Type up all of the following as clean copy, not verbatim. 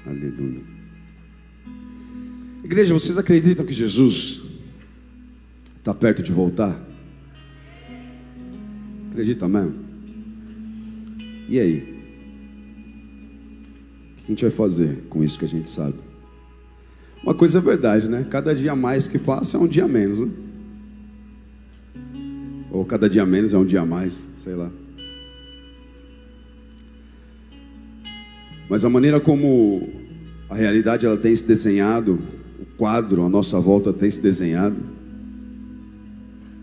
Aleluia. Igreja, vocês acreditam que Jesus está perto de voltar? Acredita mesmo? E aí? O que a gente vai fazer com isso que a gente sabe? Uma coisa é verdade, né? Cada dia mais que passa é um dia menos, né? Ou cada dia menos é um dia a mais, sei lá. Mas a maneira como a realidade ela tem se desenhado, o quadro à nossa volta tem se desenhado,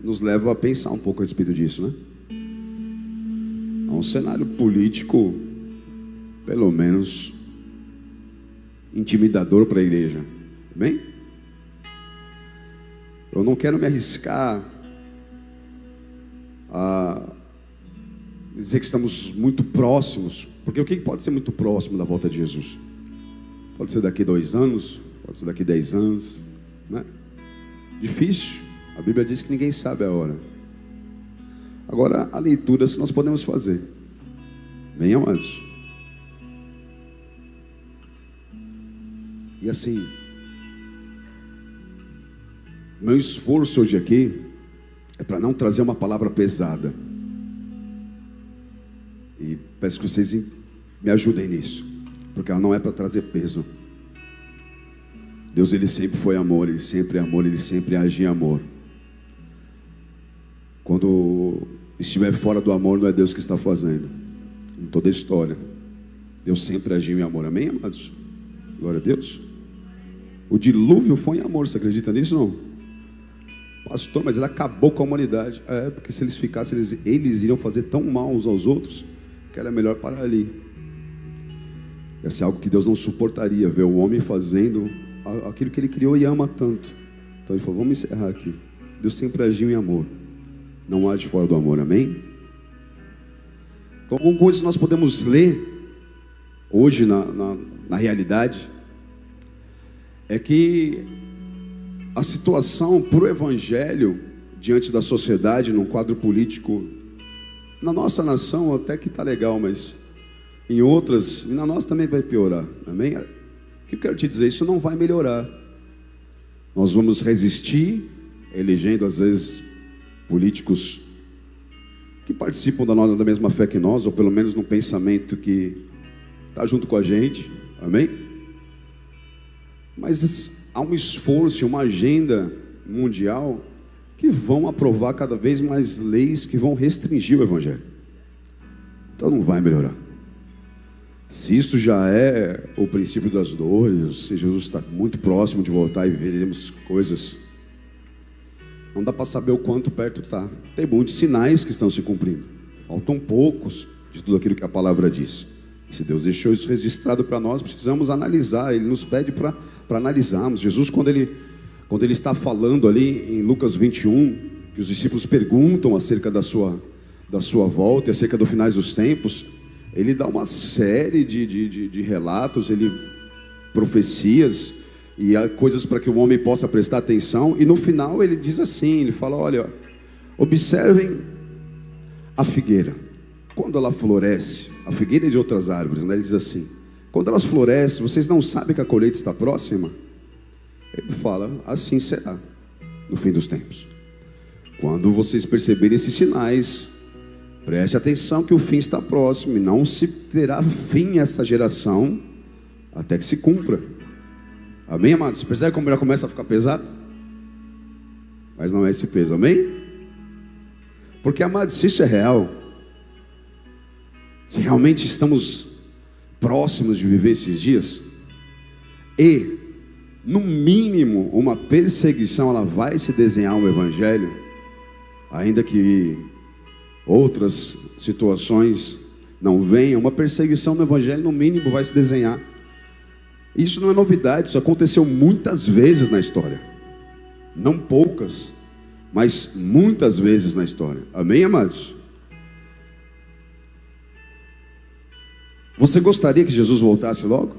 nos leva a pensar um pouco a respeito disso, né? É um cenário político, pelo menos, intimidador para a igreja. Bem? Eu não quero me arriscar a dizer que estamos muito próximos, porque o que pode ser muito próximo da volta de Jesus? Pode ser daqui 2 anos, pode ser daqui 10 anos, né? Difícil. A Bíblia diz que ninguém sabe a hora. Agora, a leitura que nós podemos fazer. Bem, amados. E assim, meu esforço hoje aqui é para não trazer uma palavra pesada. E peço que vocês me ajudem nisso, porque ela não é para trazer peso. Deus, Ele sempre foi amor, Ele sempre é amor, Ele sempre age em amor. Quando estiver fora do amor, não é Deus que está fazendo. Em toda a história, Deus sempre agiu em amor. Amém, amados? Glória a Deus. O dilúvio foi em amor, você acredita nisso ou não? Pastor, mas ele acabou com a humanidade. É, porque se eles ficassem, eles iriam fazer tão mal uns aos outros, que era melhor parar ali. Esse é algo que Deus não suportaria, ver o homem fazendo aquilo que Ele criou e ama tanto. Então Ele falou, vamos encerrar aqui. Deus sempre agiu em amor, não age fora do amor, amém? Então alguma coisa que nós podemos ler hoje na realidade é que a situação para o Evangelho diante da sociedade, num quadro político, na nossa nação até que está legal, mas em outras, e na nossa também vai piorar, amém? O que eu quero te dizer? Isso não vai melhorar. Nós vamos resistir, elegendo às vezes políticos que participam da mesma fé que nós, ou pelo menos num pensamento que está junto com a gente, amém? Mas há um esforço, uma agenda mundial que vão aprovar cada vez mais leis que vão restringir o Evangelho. Então não vai melhorar. Se isso já é o princípio das dores, se Jesus está muito próximo de voltar e veremos coisas, não dá para saber o quanto perto está. Tem muitos sinais que estão se cumprindo, faltam poucos de tudo aquilo que a palavra diz. E se Deus deixou isso registrado para nós, precisamos analisar. Ele nos pede para analisarmos. Jesus, quando ele está falando ali em Lucas 21, que os discípulos perguntam acerca da sua volta e acerca do finais dos tempos, ele dá uma série de relatos, profecias e coisas para que o homem possa prestar atenção. E no final ele diz assim, ele fala, olha, observem a figueira, quando ela floresce, a figueira e de outras árvores, né? Ele diz assim, quando elas florescem, vocês não sabem que a colheita está próxima? Ele fala, assim será no fim dos tempos. Quando vocês perceberem esses sinais, preste atenção que o fim está próximo, e não se terá fim essa geração até que se cumpra. Amém, amados? Percebe como já começa a ficar pesado? Mas não é esse peso, amém? Porque, amados, se isso é real, se realmente estamos próximos de viver esses dias, e no mínimo uma perseguição ela vai se desenhar no Evangelho, ainda que outras situações não venham, uma perseguição no Evangelho no mínimo vai se desenhar. Isso não é novidade, isso aconteceu muitas vezes na história, não poucas, mas muitas vezes na história, amém, amados? Você gostaria que Jesus voltasse logo?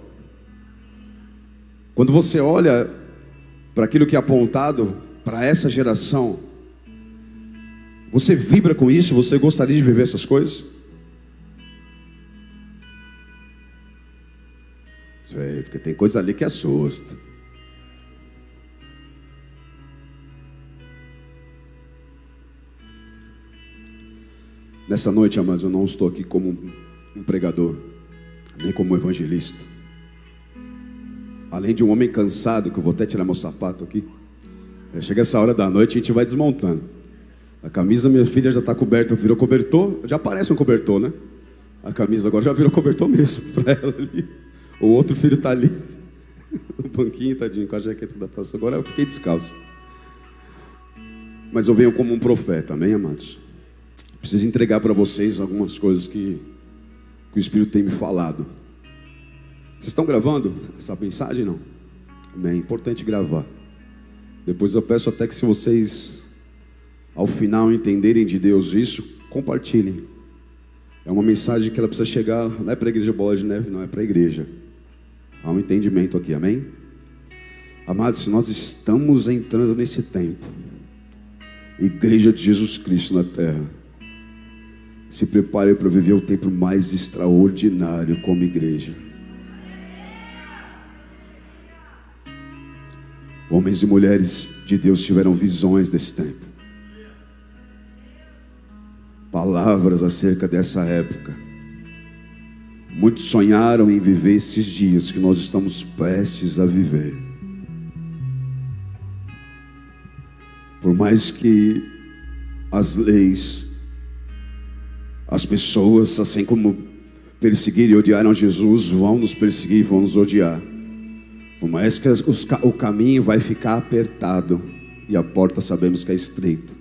Quando você olha para aquilo que é apontado para essa geração, você vibra com isso? Você gostaria de viver essas coisas? Sei, porque tem coisa ali que assusta. Nessa noite, amados, eu não estou aqui como um pregador, nem como um evangelista. Além de um homem cansado, que eu vou até tirar meu sapato aqui. Chega essa hora da noite, a gente vai desmontando. A camisa, minha filha, já está coberta, virou cobertor. Já parece um cobertor, né? A camisa agora já virou cobertor mesmo para ela ali. O outro filho está ali, no banquinho, tadinho, com a jaqueta da pastora. Agora eu fiquei descalço. Mas eu venho como um profeta, amém, amados? Preciso entregar para vocês algumas coisas que o Espírito tem me falado. Vocês estão gravando essa mensagem, não? Amém, é importante gravar. Depois eu peço até que, se vocês ao final entenderem de Deus isso, compartilhem. É uma mensagem que ela precisa chegar, não é para a igreja Bola de Neve, não, é para a igreja. Há um entendimento aqui, amém? Amados, nós estamos entrando nesse tempo. Igreja de Jesus Cristo na terra. Se prepare para viver o tempo mais extraordinário como igreja. Homens e mulheres de Deus tiveram visões desse tempo. Palavras acerca dessa época. Muitos sonharam em viver esses dias que nós estamos prestes a viver. Por mais que as leis, as pessoas, assim como perseguiram e odiaram Jesus, vão nos perseguir, vão nos odiar. Por mais que o caminho vai ficar apertado e a porta sabemos que é estreita,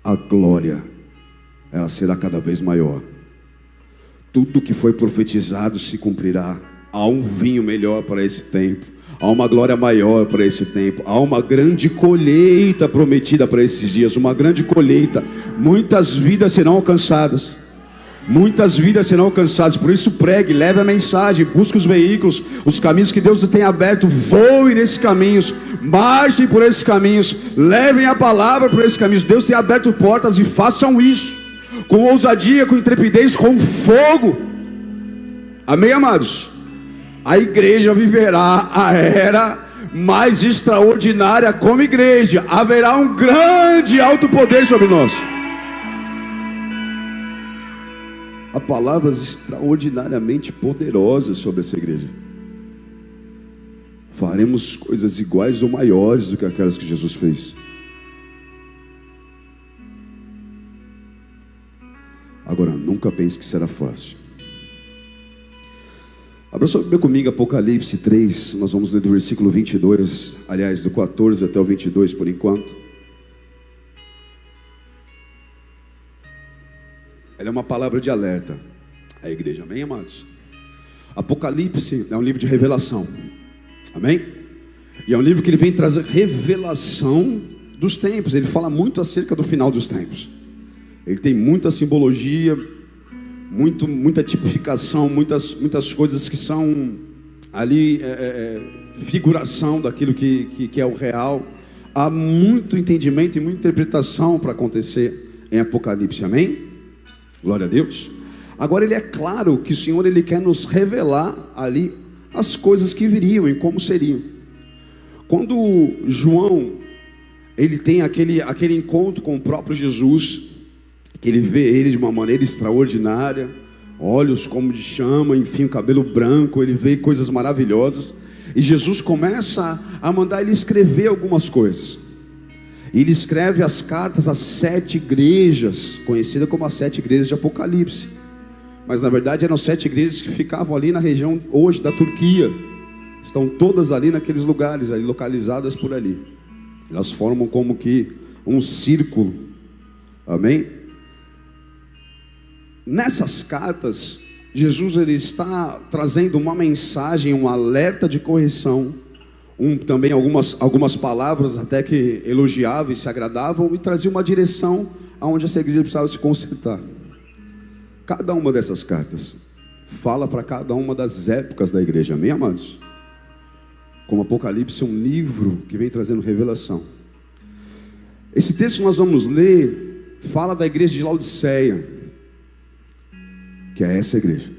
a glória, ela será cada vez maior. Tudo que foi profetizado se cumprirá. Há um vinho melhor para esse tempo. Há uma glória maior para esse tempo. Há uma grande colheita prometida para esses dias. Uma grande colheita. Muitas vidas serão alcançadas. Muitas vidas serão alcançadas. Por isso pregue, leve a mensagem, busque os veículos, os caminhos que Deus tem aberto. Voe nesses caminhos, marchem por esses caminhos, levem a palavra por esses caminhos. Deus tem aberto portas e façam isso com ousadia, com intrepidez, com fogo. Amém, amados? A igreja viverá a era mais extraordinária como igreja. Haverá um grande alto poder sobre nós. Há palavras extraordinariamente poderosas sobre essa igreja. Faremos coisas iguais ou maiores do que aquelas que Jesus fez. Agora, nunca pense que será fácil. Abra sua Bíblia comigo, Apocalipse 3. Nós vamos ler do versículo 22, aliás, do 14 até o 22 por enquanto. Ela é uma palavra de alerta à igreja, amém, amados? Apocalipse é um livro de revelação, amém? E é um livro que ele vem trazer revelação dos tempos. Ele fala muito acerca do final dos tempos. Ele tem muita simbologia, muita tipificação, muitas coisas que são ali figuração daquilo que é o real. Há muito entendimento e muita interpretação para acontecer em Apocalipse, amém? Glória a Deus. Agora ele é claro que o Senhor ele quer nos revelar ali as coisas que viriam e como seriam. Quando João ele tem aquele encontro com o próprio Jesus, que ele vê ele de uma maneira extraordinária, olhos como de chama, enfim, o cabelo branco, ele vê coisas maravilhosas, e Jesus começa a mandar ele escrever algumas coisas. E ele escreve as cartas às 7 igrejas, conhecidas como as 7 igrejas de Apocalipse. Mas na verdade eram 7 igrejas que ficavam ali na região hoje da Turquia. Estão todas ali naqueles lugares, ali, localizadas por ali. Elas formam como que um círculo. Amém? Nessas cartas, Jesus ele está trazendo uma mensagem, um alerta de correção. Também algumas palavras até que elogiavam e se agradavam, e trazia uma direção aonde essa igreja precisava se consertar. Cada uma dessas cartas fala para cada uma das épocas da igreja, amém, amados? Como Apocalipse é um livro que vem trazendo revelação. Esse texto que nós vamos ler fala da igreja de Laodiceia, que é essa igreja.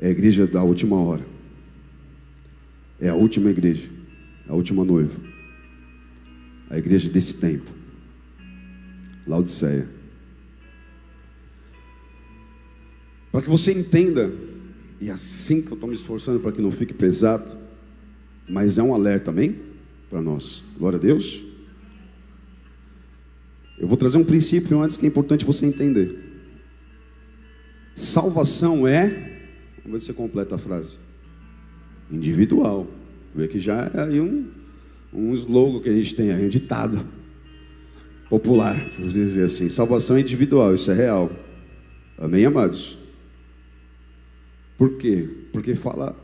É a igreja da última hora. É a última igreja, a última noiva. A igreja desse tempo. Laodiceia. Para que você entenda, e assim que eu estou me esforçando para que não fique pesado, mas é um alerta também para nós. Glória a Deus. Eu vou trazer um princípio antes que é importante você entender. Salvação é, vamos ver se você completa a frase, individual. Vê que já é aí um slogan que a gente tem aí, um ditado popular, por dizer assim. Salvação é individual, isso é real. Amém, amados? Por quê? Porque fala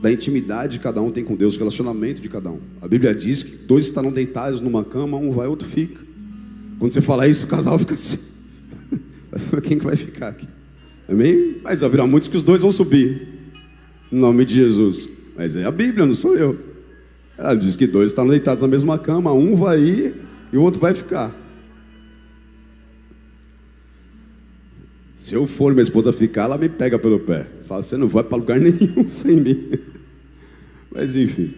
da intimidade que cada um tem com Deus, o relacionamento de cada um. A Bíblia diz que 2 estarão deitados numa cama, um vai, outro fica. Quando você fala isso, o casal fica assim. Quem que vai ficar aqui? Amém? Mas haverá muitos que os 2 vão subir, em nome de Jesus. Mas é a Bíblia, não sou eu. Ela diz que 2 estarão deitados na mesma cama, um vai ir e o outro vai ficar. Se eu for, minha esposa ficar, ela me pega pelo pé. Fala, você não vai para lugar nenhum sem mim. Mas enfim.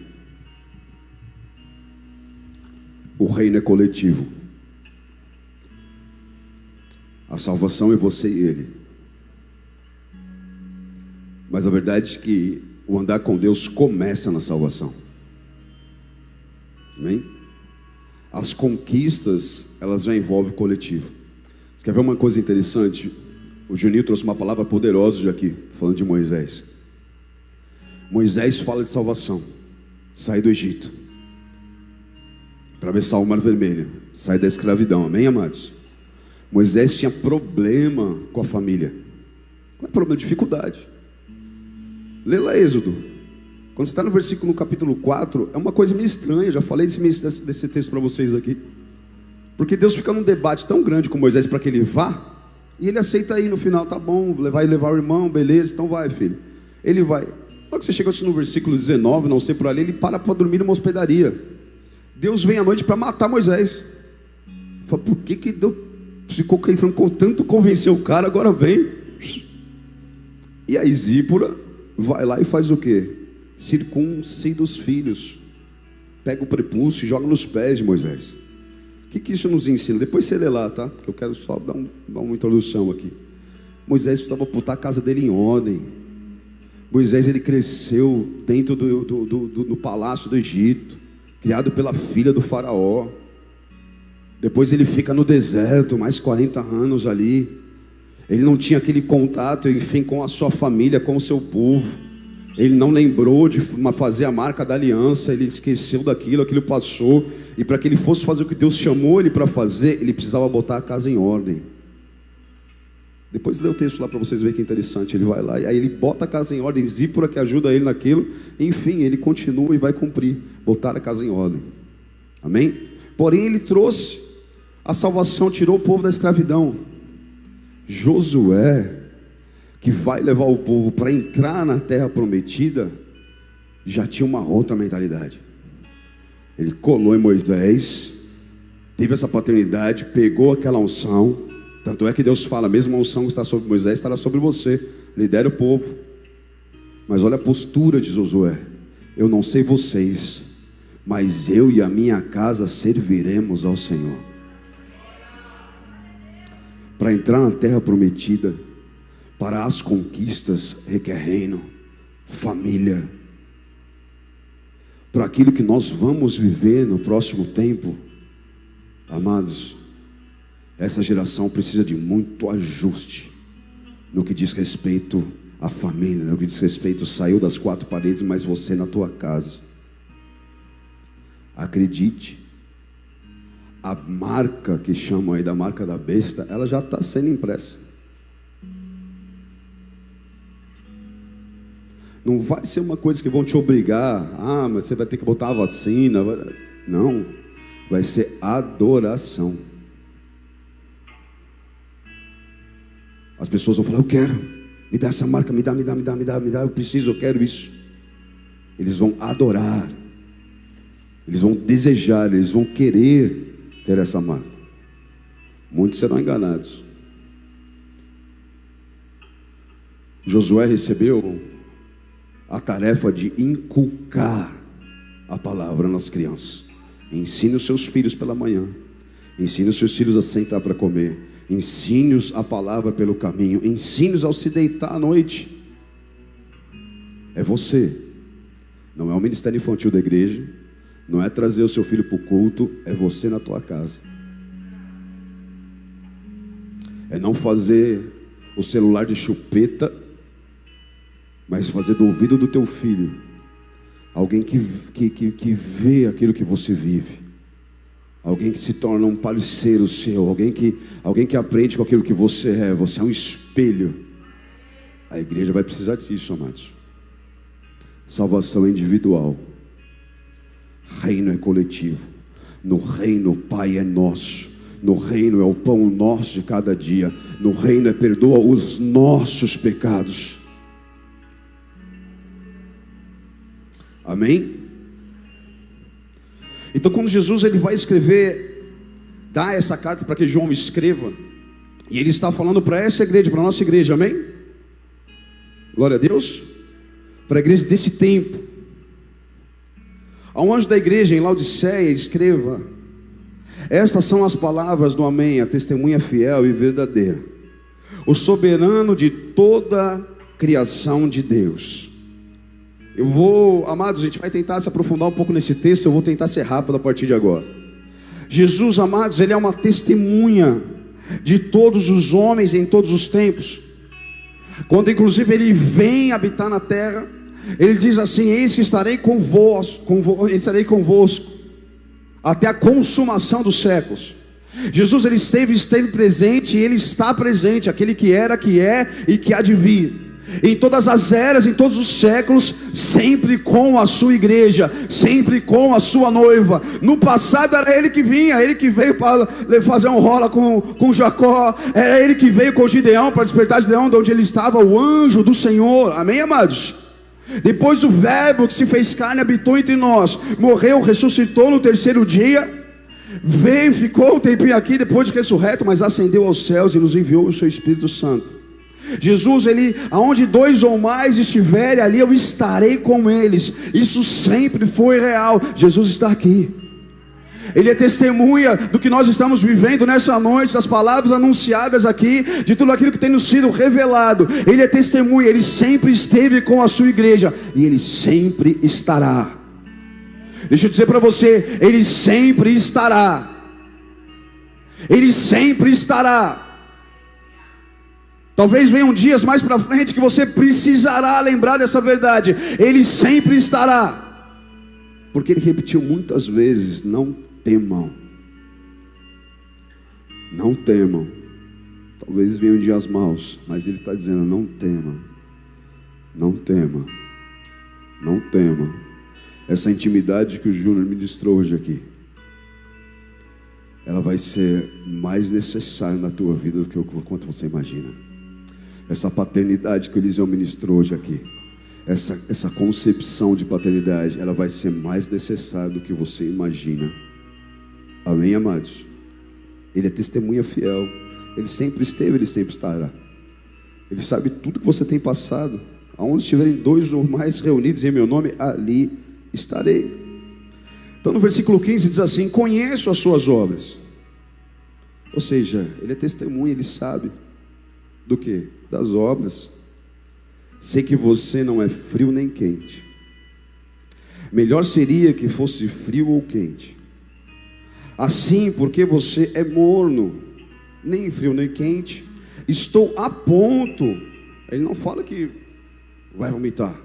O reino é coletivo. A salvação é você e ele. Mas a verdade é que o andar com Deus começa na salvação. Amém? As conquistas, elas já envolvem o coletivo. Você quer ver uma coisa interessante? O Juninho trouxe uma palavra poderosa já aqui, falando de Moisés. Moisés fala de salvação. Sair do Egito, atravessar o Mar Vermelho, sair da escravidão. Amém, amados? Moisés tinha problema com a família. Qual é o problema? Dificuldade. Lê lá Êxodo. Quando você está no versículo, no capítulo 4, é uma coisa meio estranha. Já falei desse texto para vocês aqui. Porque Deus fica num debate tão grande com Moisés para que ele vá, e ele aceita aí no final. Tá bom, vai levar o irmão, beleza, então vai, filho. Ele vai. Na hora que você chega no versículo 19, não sei por ali, ele para dormir numa hospedaria. Deus vem à noite para matar Moisés. Fala, por que Deus ficou tanto convencer o cara, agora vem? E aí Zípora vai lá e faz o quê? Circuncida os filhos, pega o prepúcio e joga nos pés de Moisés. O que isso nos ensina? Depois você lê lá, tá? Porque eu quero só dar uma introdução aqui. Moisés precisava botar a casa dele em ordem. Moisés, ele cresceu dentro do palácio do Egito, criado pela filha do faraó. Depois ele fica no deserto, mais 40 anos ali. Ele não tinha aquele contato, enfim, com a sua família, com o seu povo. Ele não lembrou de fazer a marca da aliança. Ele esqueceu daquilo, aquilo passou. E para que ele fosse fazer o que Deus chamou ele para fazer, ele precisava botar a casa em ordem. Depois lê o texto lá para vocês verem que interessante. Ele vai lá e aí ele bota a casa em ordem. Zípora que ajuda ele naquilo. Enfim, ele continua e vai cumprir, botar a casa em ordem. Amém? Porém ele trouxe a salvação, tirou o povo da escravidão. Josué, que vai levar o povo para entrar na terra prometida, já tinha uma outra mentalidade. Ele colou em Moisés, teve essa paternidade, pegou aquela unção. Tanto é que Deus fala, a mesma unção que está sobre Moisés estará sobre você. Lidera o povo. Mas olha a postura de Josué. Eu não sei vocês, mas eu e a minha casa serviremos ao Senhor. Para entrar na terra prometida, para as conquistas, requer reino, família. Para aquilo que nós vamos viver no próximo tempo, amados, essa geração precisa de muito ajuste no que diz respeito à família, no que diz respeito, saiu das 4 paredes, mas você na tua casa. Acredite, a marca que chamam aí da marca da besta, ela já está sendo impressa. Não vai ser uma coisa que vão te obrigar, mas você vai ter que botar a vacina. Não, vai ser adoração. As pessoas vão falar, eu quero, me dá essa marca, me dá, eu preciso, eu quero isso. Eles vão adorar, eles vão desejar, eles vão querer ter essa marca. Muitos serão enganados. Josué recebeu a tarefa de inculcar a palavra nas crianças. Ensine os seus filhos pela manhã, ensine os seus filhos a sentar para comer, ensine-os a palavra pelo caminho, ensine-os ao se deitar à noite. É você, não é o ministério infantil da igreja, não é trazer o seu filho para o culto, é você na tua casa. É não fazer o celular de chupeta, mas fazer do ouvido do teu filho alguém que vê aquilo que você vive, alguém que se torna um parceiro seu, alguém que aprende com aquilo que você é. Você é um espelho. A igreja vai precisar disso, amados. Salvação é individual, reino é coletivo. No reino o Pai é nosso, no reino é o pão nosso de cada dia, no reino é perdoa os nossos pecados. Amém? Então, quando Jesus ele vai escrever, dá essa carta para que João escreva, e ele está falando para essa igreja, para a nossa igreja, amém? Glória a Deus. Para a igreja desse tempo. Ao anjo da igreja em Laodiceia escreva: estas são as palavras do Amém, a testemunha fiel e verdadeira, o soberano de toda a criação de Deus. Amados, a gente vai tentar se aprofundar um pouco nesse texto. Eu vou tentar ser rápido a partir de agora. Jesus, amados, ele é uma testemunha de todos os homens em todos os tempos. Quando inclusive ele vem habitar na terra, ele diz assim: eis que estarei convosco até a consumação dos séculos. Jesus ele esteve presente, e ele está presente, aquele que era, que é e que há de vir, em todas as eras, em todos os séculos, sempre com a sua igreja, sempre com a sua noiva. No passado era ele que vinha, ele que veio para fazer um rola com Jacó, era ele que veio com Gideão para despertar Gideão de onde ele estava, o anjo do Senhor. Amém, amados? Depois o verbo que se fez carne habitou entre nós, morreu, ressuscitou no terceiro dia, veio, ficou um tempinho aqui depois de ressurreto, mas ascendeu aos céus e nos enviou o seu Espírito Santo. Jesus, ele, aonde dois ou mais estiverem, ali eu estarei com eles. Isso sempre foi real. Jesus está aqui. Ele é testemunha do que nós estamos vivendo nessa noite, das palavras anunciadas aqui, de tudo aquilo que tem nos sido revelado. Ele é testemunha, ele sempre esteve com a sua igreja, e ele sempre estará. Deixa eu dizer para você, ele sempre estará. Ele sempre estará. Talvez venham dias mais para frente que você precisará lembrar dessa verdade. Ele sempre estará. Porque ele repetiu muitas vezes: não temam. Não temam. Talvez venham dias maus, mas ele está dizendo: não tema. Não tema. Não tema. Essa intimidade que o Júnior ministrou hoje aqui, ela vai ser mais necessária na tua vida do que o quanto você imagina. Essa paternidade que o Eliseu ministrou hoje aqui, essa concepção de paternidade, ela vai ser mais necessária do que você imagina. Amém, amados? Ele é testemunha fiel. Ele sempre esteve, ele sempre estará. Ele sabe tudo que você tem passado. Aonde estiverem dois ou mais reunidos em meu nome, ali estarei. Então no versículo 15 diz assim: conheço as suas obras. Ou seja, ele é testemunha, ele sabe. Do que? Das obras. Sei que você não é frio nem quente. Melhor seria que fosse frio ou quente. Assim, porque você é morno, nem frio nem quente, estou a ponto. Ele não fala que vai vomitar,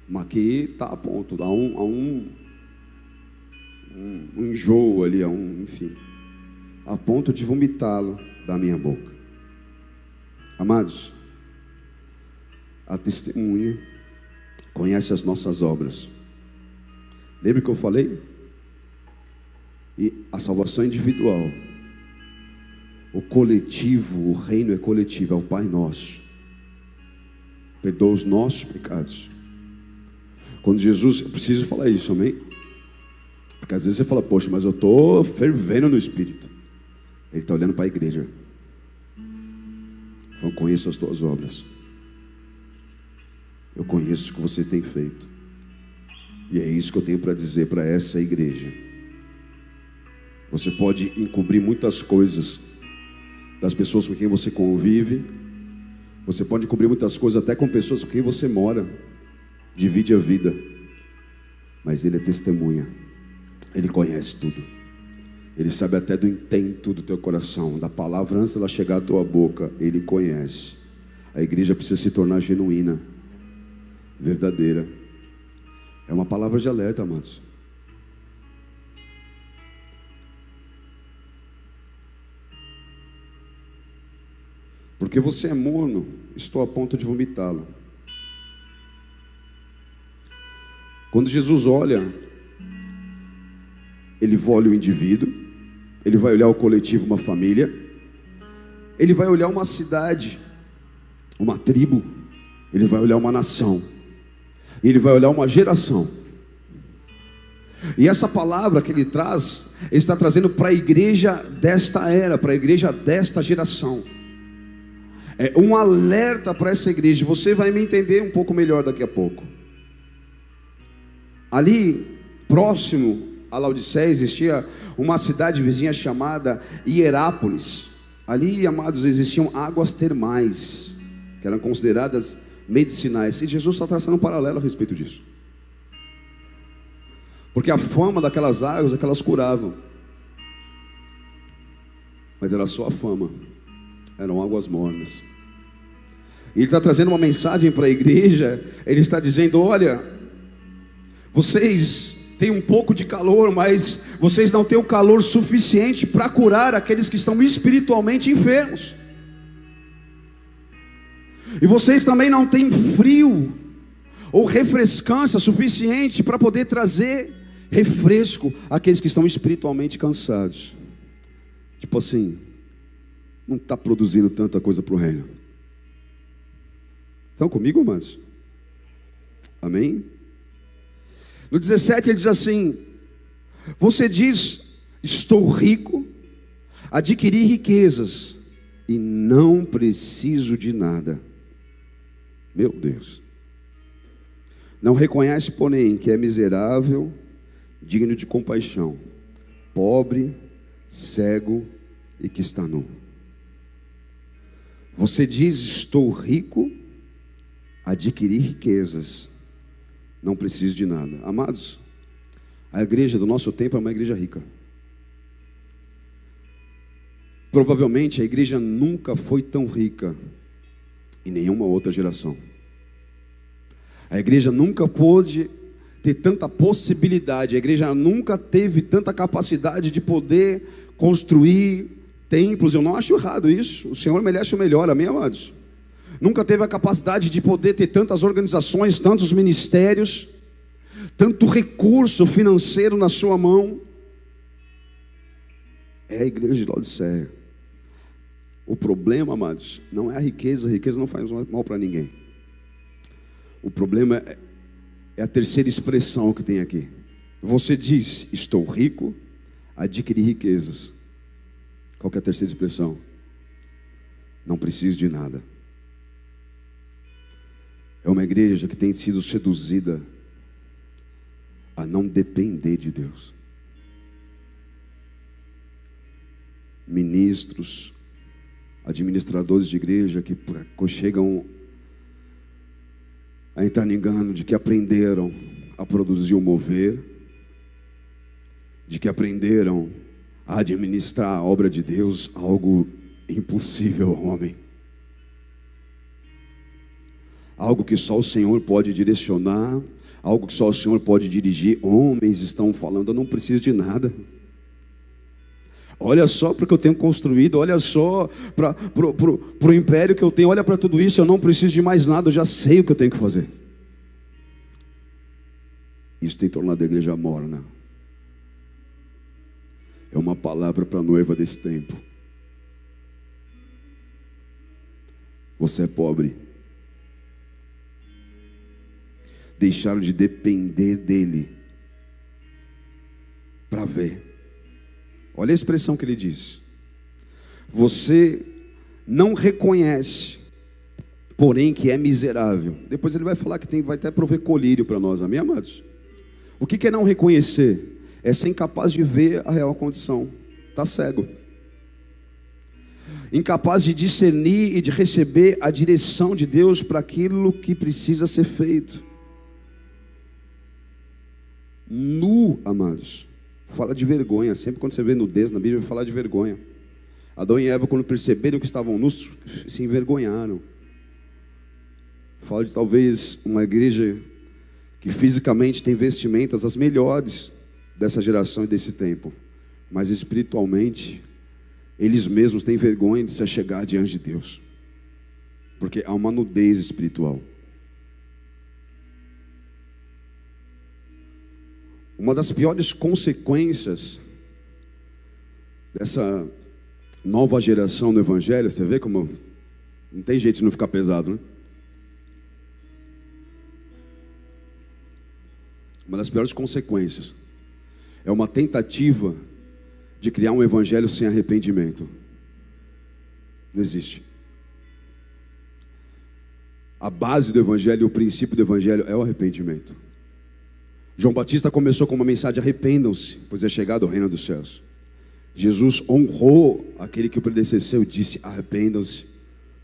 mas que está a ponto. Há um enjoo ali, enfim, a ponto de vomitá-lo da minha boca. Amados, a testemunha conhece as nossas obras. Lembra que eu falei? E a salvação é individual. O coletivo, o reino é coletivo, é o Pai Nosso. Perdoa os nossos pecados. Quando Jesus, eu preciso falar isso, amém? Porque às vezes você fala: poxa, mas eu estou fervendo no Espírito. Ele está olhando para a igreja. Então conheço as tuas obras. Eu conheço o que vocês têm feito. E é isso que eu tenho para dizer para essa igreja. Você pode encobrir muitas coisas das pessoas com quem você convive. Você pode encobrir muitas coisas até com pessoas com quem você mora. Divide a vida. Mas Ele é testemunha. Ele conhece tudo. Ele sabe até do intento do teu coração, da palavra antes dela chegar à tua boca. Ele conhece. A igreja precisa se tornar genuína, verdadeira. É uma palavra de alerta, amados. Porque você é morno, estou a ponto de vomitá-lo. Quando Jesus olha, Ele olha o indivíduo, Ele vai olhar o coletivo, uma família, Ele vai olhar uma cidade, uma tribo, Ele vai olhar uma nação, Ele vai olhar uma geração. E essa palavra que Ele traz, Ele está trazendo para a igreja desta era, para a igreja desta geração. É um alerta para essa igreja. Você vai me entender um pouco melhor daqui a pouco. Ali, próximo a Laodiceia, existia uma cidade vizinha chamada Hierápolis. Ali, amados, existiam águas termais, que eram consideradas medicinais. E Jesus está traçando um paralelo a respeito disso. Porque a fama daquelas águas é que elas curavam. Mas era só a fama. Eram águas mornas. E Ele está trazendo uma mensagem para a igreja. Ele está dizendo: olha, vocês têm um pouco de calor, mas vocês não têm o calor suficiente para curar aqueles que estão espiritualmente enfermos. E vocês também não têm frio ou refrescância suficiente para poder trazer refresco àqueles que estão espiritualmente cansados. Tipo assim, não está produzindo tanta coisa para o reino. Estão comigo, amados? Amém? No 17 ele diz assim: você diz, estou rico, adquiri riquezas e não preciso de nada. Meu Deus. Não reconhece, porém, que é miserável, digno de compaixão, pobre, cego e que está nu. Você diz, estou rico, adquiri riquezas, não preciso de nada. Amados, a igreja do nosso tempo é uma igreja rica. Provavelmente a igreja nunca foi tão rica em nenhuma outra geração. A igreja nunca pôde ter tanta possibilidade, a igreja nunca teve tanta capacidade de poder construir templos. Eu não acho errado isso, o Senhor merece o melhor, amém, amados? Nunca teve a capacidade de poder ter tantas organizações, tantos ministérios, tanto recurso financeiro na sua mão. É a igreja de Laodiceia. O problema, amados, não é a riqueza não faz mal para ninguém. O problema é a terceira expressão que tem aqui. Você diz, estou rico, adquiri riquezas. Qual que é a terceira expressão? Não preciso de nada. É uma igreja que tem sido seduzida a não depender de Deus. Ministros, administradores de igreja que chegam a entrar no engano de que aprenderam a produzir o mover, de que aprenderam a administrar a obra de Deus, algo impossível ao homem, algo que só o Senhor pode direcionar, algo que só o Senhor pode dirigir. Homens estão falando, eu não preciso de nada. Olha só para o que eu tenho construído, olha só para o império que eu tenho, olha para tudo isso, eu não preciso de mais nada, eu já sei o que eu tenho que fazer. Isso tem tornado a igreja morna. É uma palavra para a noiva desse tempo. Você é pobre. Deixaram de depender dele para ver. Olha a expressão que ele diz. Você não reconhece porém que é miserável. Depois ele vai falar que vai até prover colírio para nós, amém, amados? O que é não reconhecer? É ser incapaz de ver a real condição, está cego, incapaz de discernir e de receber a direção de Deus para aquilo que precisa ser feito. Nu, amados, fala de vergonha. Sempre quando você vê nudez na Bíblia, vai falar de vergonha. Adão e Eva, quando perceberam que estavam nus, se envergonharam. Fala de talvez uma igreja que fisicamente tem vestimentas as melhores dessa geração e desse tempo, mas espiritualmente eles mesmos têm vergonha de se achegar diante de Deus, porque há uma nudez espiritual. Uma das piores consequências dessa nova geração no Evangelho, você vê como não tem jeito de não ficar pesado, né? Uma das piores consequências é uma tentativa de criar um evangelho sem arrependimento. Não existe. A base do evangelho, o princípio do evangelho é o arrependimento. João Batista começou com uma mensagem: arrependam-se, pois é chegado o reino dos céus. Jesus honrou aquele que o predecesseu e disse: arrependam-se,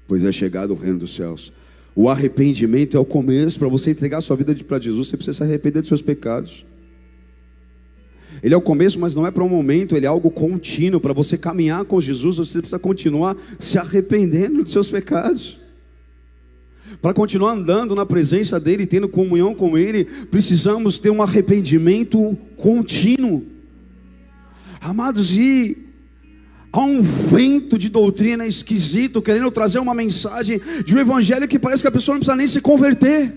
pois é chegado o reino dos céus. O arrependimento é o começo. Para você entregar a sua vida para Jesus, você precisa se arrepender dos seus pecados. Ele é o começo, mas não é para um momento, ele é algo contínuo. Para você caminhar com Jesus, você precisa continuar se arrependendo dos seus pecados. Para continuar andando na presença dele, tendo comunhão com ele, precisamos ter um arrependimento contínuo. Amados, e há um vento de doutrina esquisito, querendo trazer uma mensagem de um evangelho que parece que a pessoa não precisa nem se converter,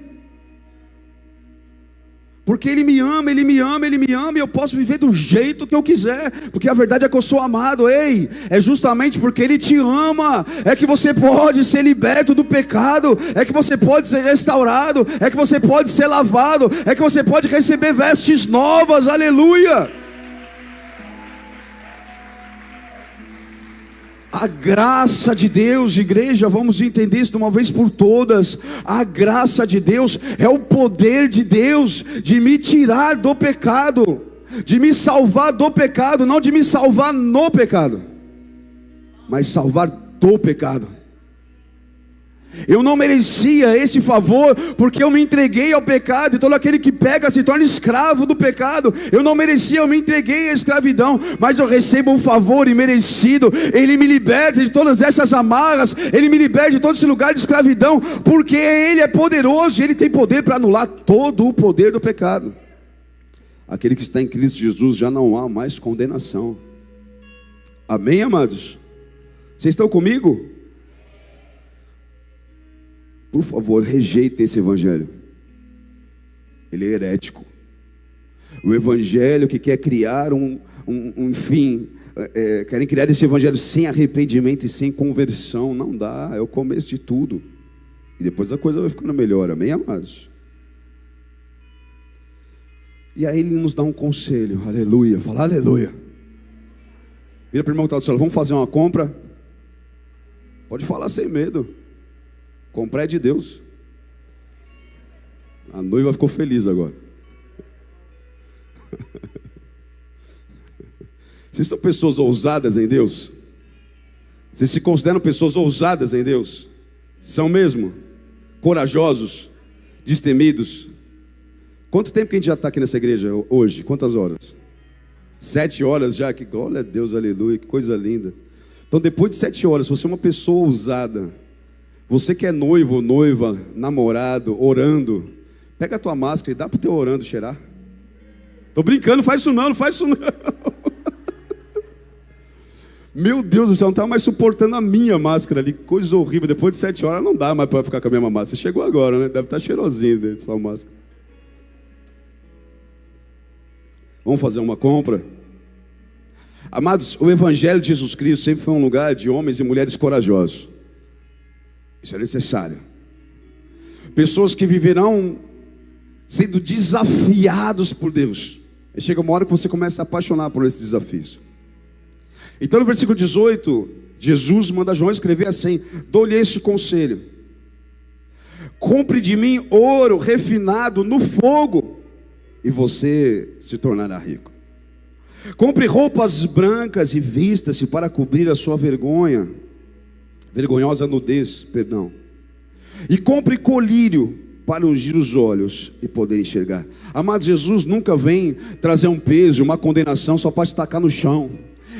porque ele me ama, ele me ama, ele me ama, e eu posso viver do jeito que eu quiser, porque a verdade é que eu sou amado. Ei, é justamente porque ele te ama, é que você pode ser liberto do pecado, é que você pode ser restaurado, é que você pode ser lavado, é que você pode receber vestes novas, aleluia. A graça de Deus, igreja, vamos entender isso de uma vez por todas. A graça de Deus é o poder de Deus de me tirar do pecado, de me salvar do pecado, não de me salvar no pecado, mas salvar do pecado. Eu não merecia esse favor, porque eu me entreguei ao pecado, e todo aquele que peca se torna escravo do pecado. Eu não merecia, eu me entreguei à escravidão, mas eu recebo um favor imerecido. Ele me liberta de todas essas amarras, ele me liberta de todo esse lugar de escravidão, porque ele é poderoso, e ele tem poder para anular todo o poder do pecado. Aquele que está em Cristo Jesus, já não há mais condenação. Amém, amados? Vocês estão comigo? Por favor, rejeite esse evangelho. Ele é herético. O evangelho que quer criar querem criar esse evangelho sem arrependimento e sem conversão, não dá. É o começo de tudo, e depois a coisa vai ficando melhor, amém, amados? E aí ele nos dá um conselho, aleluia, fala aleluia. Vira para o irmão que está do céu: vamos fazer uma compra? Pode falar sem medo. Comprar é de Deus. A noiva ficou feliz agora. Vocês são pessoas ousadas em Deus? Vocês se consideram pessoas ousadas em Deus? São mesmo? Corajosos? Destemidos? Quanto tempo que a gente já está aqui nessa igreja hoje? Quantas horas? 7 horas já? Que glória a Deus, aleluia, que coisa linda. Então depois de 7 horas, você é uma pessoa ousada. Você que é noivo, noiva, namorado, orando, pega a tua máscara e dá para o teu orando cheirar. Estou brincando, não faz isso não, não faz isso não. Meu Deus do céu, não estava mais suportando a minha máscara ali, coisa horrível. Depois de 7 horas não dá mais para ficar com a mesma máscara. Você chegou agora, né? Deve estar cheirosinho dentro da sua máscara. Vamos fazer uma compra? Amados, o Evangelho de Jesus Cristo sempre foi um lugar de homens e mulheres corajosos. Isso é necessário. Pessoas que viverão sendo desafiados por Deus. E chega uma hora que você começa a apaixonar por esses desafios. Então no versículo 18, Jesus manda João escrever assim: dou-lhe este conselho. Compre de mim ouro refinado no fogo, e você se tornará rico. Compre roupas brancas e vista-se para cobrir a sua vergonhosa nudez, perdão. E compre colírio para ungir os olhos e poder enxergar. Amado, Jesus nunca vem trazer um peso, uma condenação só para te tacar no chão.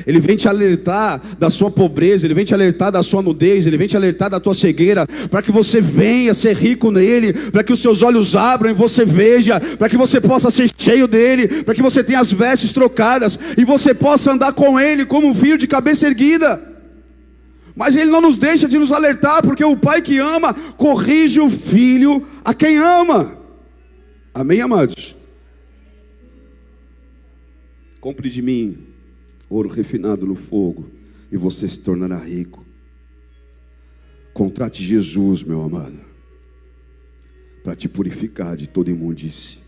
Ele vem te alertar da sua pobreza, Ele vem te alertar da sua nudez, Ele vem te alertar da tua cegueira, para que você venha ser rico nele, para que os seus olhos abram e você veja, para que você possa ser cheio dele, para que você tenha as vestes trocadas e você possa andar com ele como um filho de cabeça erguida. Mas ele não nos deixa de nos alertar, porque o pai que ama corrige o filho a quem ama. Amém, amados? Compre de mim ouro refinado no fogo, e você se tornará rico. Contrate Jesus, meu amado, para te purificar de toda imundície.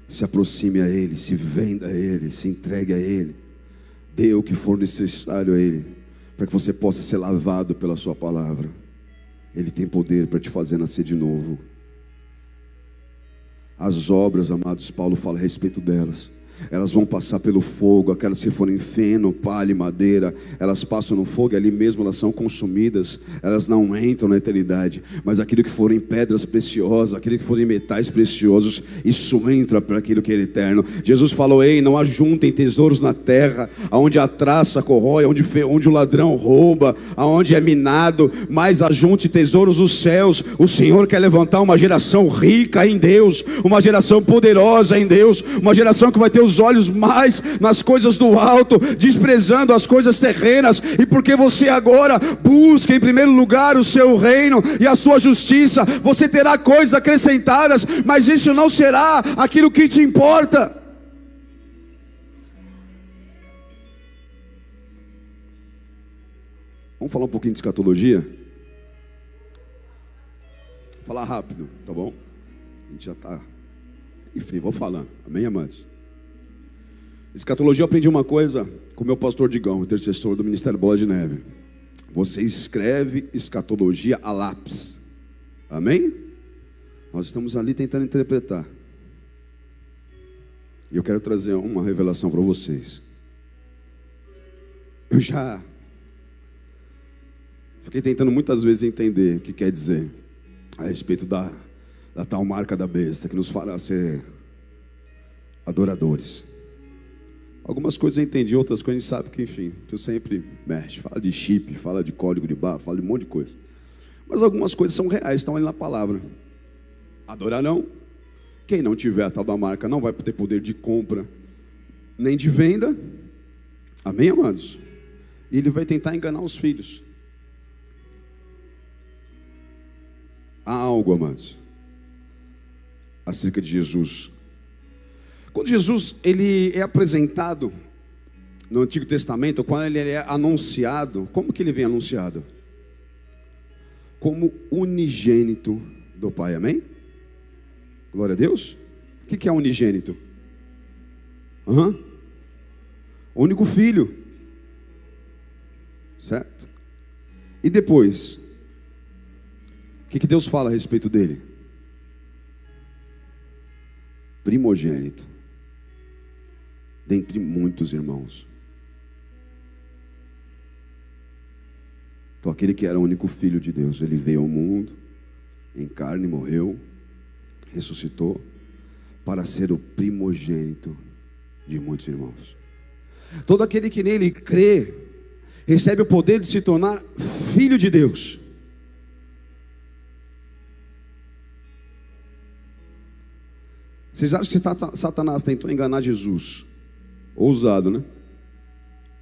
Se aproxime a Ele, se venda a Ele, se entregue a Ele, dê o que for necessário a Ele, para que você possa ser lavado pela sua palavra. Ele tem poder para te fazer nascer de novo. As obras, amados, Paulo fala a respeito delas. Elas vão passar pelo fogo, aquelas que forem feno, palha e madeira, elas passam no fogo e ali mesmo elas são consumidas, elas não entram na eternidade. Mas aquilo que forem pedras preciosas, aquilo que forem metais preciosos, isso entra para aquilo que é eterno. Jesus falou: ei, não ajuntem tesouros na terra, onde a traça corrói, onde o ladrão rouba, aonde é minado, mas ajunte tesouros nos céus. O Senhor quer levantar uma geração rica em Deus, uma geração poderosa em Deus, uma geração que vai ter os olhos mais nas coisas do alto, desprezando as coisas terrenas. E porque você agora busca em primeiro lugar o seu reino e a sua justiça, você terá coisas acrescentadas, mas isso não será aquilo que te importa. Vamos falar um pouquinho de escatologia? Vou falar rápido, tá bom? A gente já está, enfim, vou falando. Amém, amados? Escatologia, eu aprendi uma coisa com o meu pastor Digão, intercessor do Ministério Bola de Neve. Você escreve escatologia a lápis. Amém? Nós estamos ali tentando interpretar. E eu quero trazer uma revelação para vocês. Eu já fiquei tentando muitas vezes entender o que quer dizer a respeito da tal marca da besta, que nos fará ser adoradores. Algumas coisas eu entendi, outras coisas a gente sabe que, enfim, tu sempre mexe, fala de chip, fala de código de barra, fala de um monte de coisa. Mas algumas coisas são reais, estão ali na palavra. Adorarão. Quem não tiver a tal da marca não vai ter poder de compra, nem de venda. Amém, amados? E ele vai tentar enganar os filhos. Há algo, amados, acerca de Jesus. Quando Jesus ele é apresentado no Antigo Testamento, quando ele é anunciado, como que ele vem anunciado? Como unigênito do Pai, amém? Glória a Deus. O que é unigênito? O único filho, certo? E depois, o que Deus fala a respeito dele? Primogênito dentre muitos irmãos. Então aquele que era o único filho de Deus, ele veio ao mundo em carne, morreu, ressuscitou para ser o primogênito de muitos irmãos. Todo aquele que nele crê recebe o poder de se tornar filho de Deus. Vocês acham que Satanás tentou enganar Jesus? Ousado, né?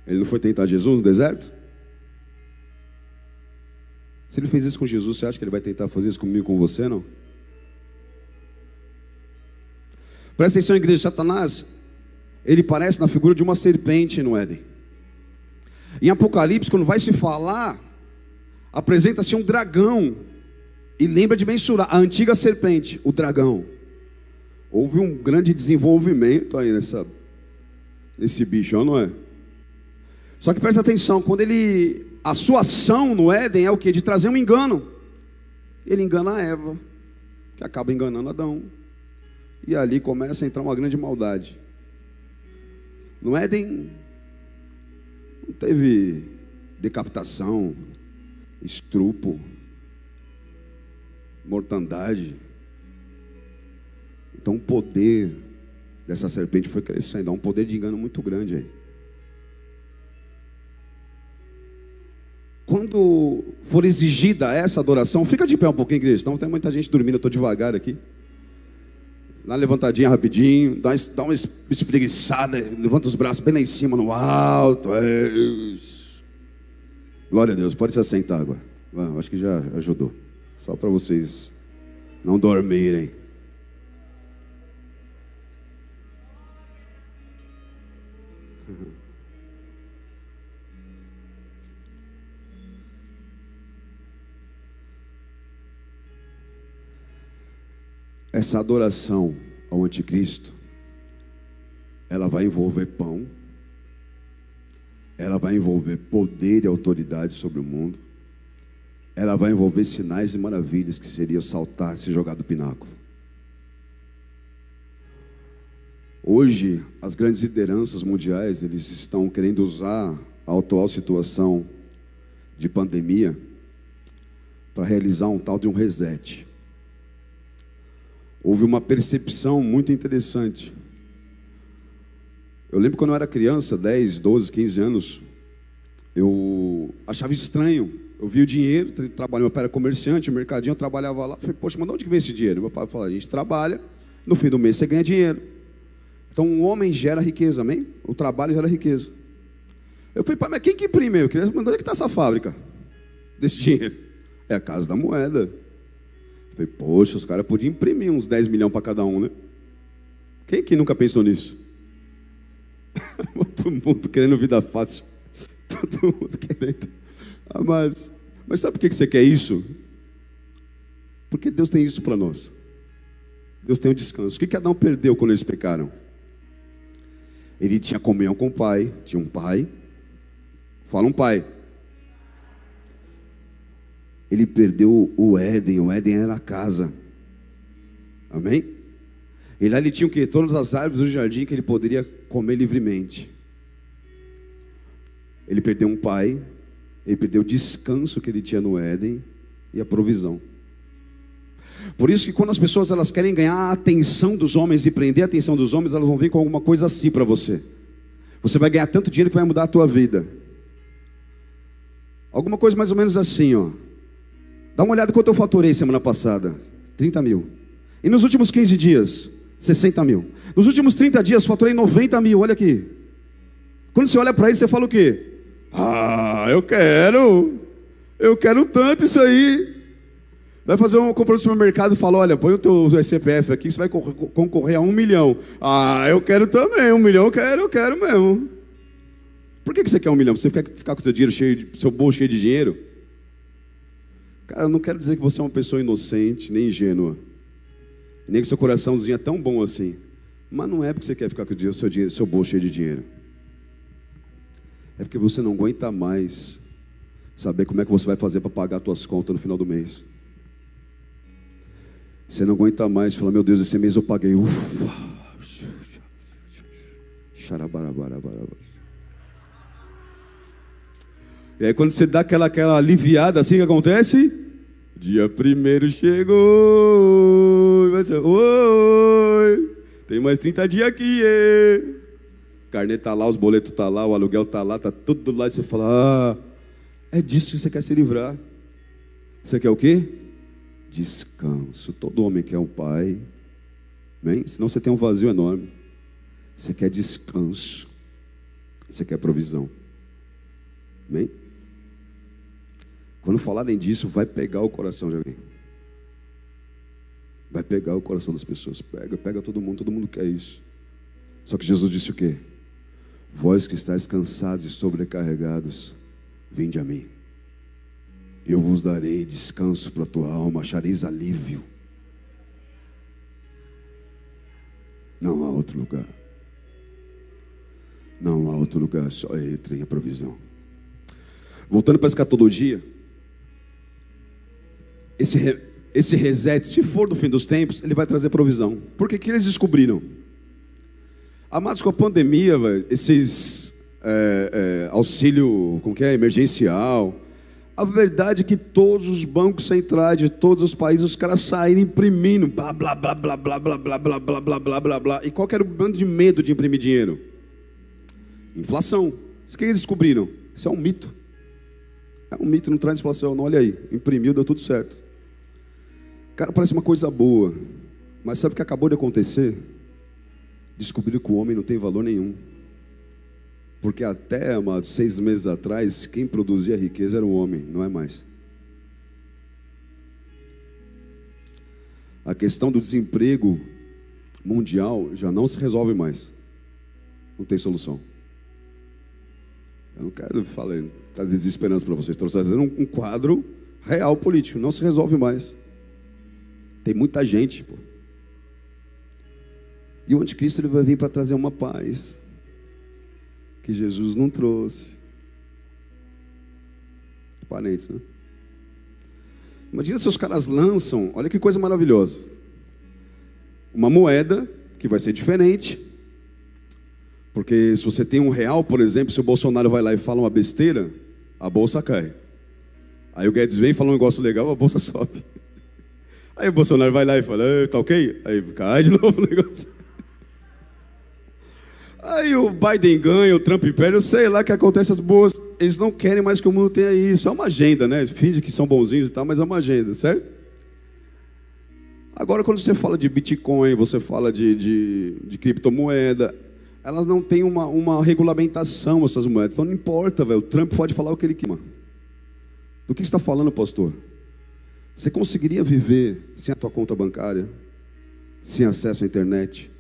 Ele não foi tentar Jesus no deserto? Se ele fez isso com Jesus, você acha que ele vai tentar fazer isso comigo, com você, não? Presta atenção, igreja. Satanás, ele parece na figura de uma serpente no Éden. Em Apocalipse, quando vai se falar, apresenta-se um dragão. E lembra de mensurar a antiga serpente, o dragão. Houve um grande desenvolvimento aí nesse bicho, não é? Só que presta atenção, a sua ação no Éden é o que? De trazer um engano. Ele engana a Eva, que acaba enganando Adão. E ali começa a entrar uma grande maldade. No Éden, não teve decapitação, estupro, mortandade. Então o poder dessa serpente foi crescendo. Há um poder de engano muito grande aí. Quando for exigida essa adoração, fica de pé um pouquinho, igreja. Então tem muita gente dormindo, eu estou devagar aqui. Dá uma levantadinha rapidinho, dá uma espreguiçada, levanta os braços bem lá em cima, no alto. É isso. Glória a Deus, pode se assentar agora. Acho que já ajudou. Só para vocês não dormirem. Essa adoração ao anticristo, ela vai envolver pão, ela vai envolver poder e autoridade sobre o mundo, ela vai envolver sinais e maravilhas, que seria saltar, se jogar do pináculo. Hoje, as grandes lideranças mundiais, eles estão querendo usar a atual situação de pandemia para realizar um tal de um reset. Houve uma percepção muito interessante. Eu lembro quando eu era criança, 10, 12, 15 anos, eu achava estranho. Eu via o dinheiro, meu pai era comerciante, o mercadinho, eu trabalhava lá. Falei, poxa, mas de onde que vem esse dinheiro? Meu pai falou, a gente trabalha, no fim do mês você ganha dinheiro. Então um homem gera riqueza, amém? O trabalho gera riqueza. Eu falei, pai, mas quem que imprime? Eu queria mandar, onde é que está essa fábrica desse dinheiro? É a Casa da Moeda. Eu falei, poxa, os caras podiam imprimir uns 10 milhões para cada um, né? Quem que nunca pensou nisso? Todo mundo querendo vida fácil. Todo mundo querendo. Mas sabe por que você quer isso? Porque Deus tem isso para nós. Deus tem o descanso. O que Adão perdeu quando eles pecaram? Ele tinha comunhão com o pai. Tinha um pai. Fala um pai. Ele perdeu o Éden. O Éden era a casa. Amém? E lá ele tinha o quê? Todas as árvores do jardim que ele poderia comer livremente. Ele perdeu um pai. Ele perdeu o descanso que ele tinha no Éden e a provisão. Por isso que quando as pessoas elas querem ganhar a atenção dos homens e prender a atenção dos homens, elas vão vir com alguma coisa assim para você. Você vai ganhar tanto dinheiro que vai mudar a tua vida. Alguma coisa mais ou menos assim, ó. Dá uma olhada quanto eu faturei semana passada. 30 mil. E nos últimos 15 dias, 60 mil. Nos últimos 30 dias, faturei 90 mil. Olha aqui. Quando você olha para isso, você fala o quê? Eu quero tanto isso aí. Vai fazer uma compra no supermercado e fala, olha, põe o teu CPF aqui, você vai concorrer a 1 milhão. Eu quero também, 1 milhão eu quero mesmo. Por que você quer 1 milhão? Você quer ficar com seu dinheiro cheio, seu bolso cheio de dinheiro? Cara, eu não quero dizer que você é uma pessoa inocente, nem ingênua, nem que seu coraçãozinho é tão bom assim. Mas não é porque você quer ficar com o seu bolso cheio de dinheiro. É porque você não aguenta mais saber como é que você vai fazer para pagar as suas contas no final do mês. Você não aguenta mais falar, meu Deus, esse mês eu paguei. Ufa. E aí quando você dá aquela aliviada assim, o que acontece? Dia 1º chegou. Vai ser, oi, tem mais 30 dias aqui, O carnê tá lá, os boletos tá lá, o aluguel tá lá, tá tudo lá. E você fala, é disso que você quer se livrar. Você quer o quê? Descanso. Todo homem quer um pai. Amém? Senão você tem um vazio enorme. Você quer descanso. Você quer provisão. Amém? Quando falarem disso, vai pegar o coração de alguém. Vai pegar o coração das pessoas. Pega todo mundo quer isso. Só que Jesus disse o quê? Vós que estáis cansados e sobrecarregados, vinde a mim. Eu vos darei descanso para a tua alma, achareis alívio. Não há outro lugar. Não há outro lugar, só Ele tem a provisão. Voltando para a escatologia, esse reset, se for do fim dos tempos, ele vai trazer provisão. Porque o que eles descobriram? Amados, com a pandemia, esses auxílio, como que é, emergencial, a verdade é que todos os bancos centrais de todos os países, os caras saíram imprimindo, blá, blá, blá, blá, blá, blá, blá, blá, blá, blá, blá, blá, blá. E qual que era o bando de medo de imprimir dinheiro? Inflação. O que eles descobriram? Isso é um mito. É um mito, não traz inflação, não, olha aí, imprimiu, deu tudo certo. Cara, parece uma coisa boa, mas sabe o que acabou de acontecer? Descobriram que o homem não tem valor nenhum. Porque até, amados, 6 meses atrás, quem produzia riqueza era o homem, não é mais. A questão do desemprego mundial já não se resolve mais. Não tem solução. Eu não quero falar, tá desesperança para vocês. Estou trazendo um quadro real político. Não se resolve mais. Tem muita gente, pô. E o anticristo ele vai vir para trazer uma paz que Jesus não trouxe. Parentes, né? Imagina se os caras lançam, olha que coisa maravilhosa, uma moeda que vai ser diferente. Porque se você tem R$1, por exemplo, se o Bolsonaro vai lá e fala uma besteira, a bolsa cai. Aí o Guedes vem e fala um negócio legal, a bolsa sobe. Aí o Bolsonaro vai lá e fala, tá ok? Aí cai de novo o negócio. Aí o Biden ganha, o Trump perde, eu sei lá o que acontece, as boas. Eles não querem mais que o mundo tenha isso. É uma agenda, né? Finge que são bonzinhos e tal, mas é uma agenda, certo? Agora, quando você fala de Bitcoin, você fala de criptomoeda, elas não têm uma regulamentação, essas moedas. Então não importa, velho. O Trump pode falar o que ele quer. Do que você está falando, pastor? Você conseguiria viver sem a tua conta bancária? Sem acesso à internet?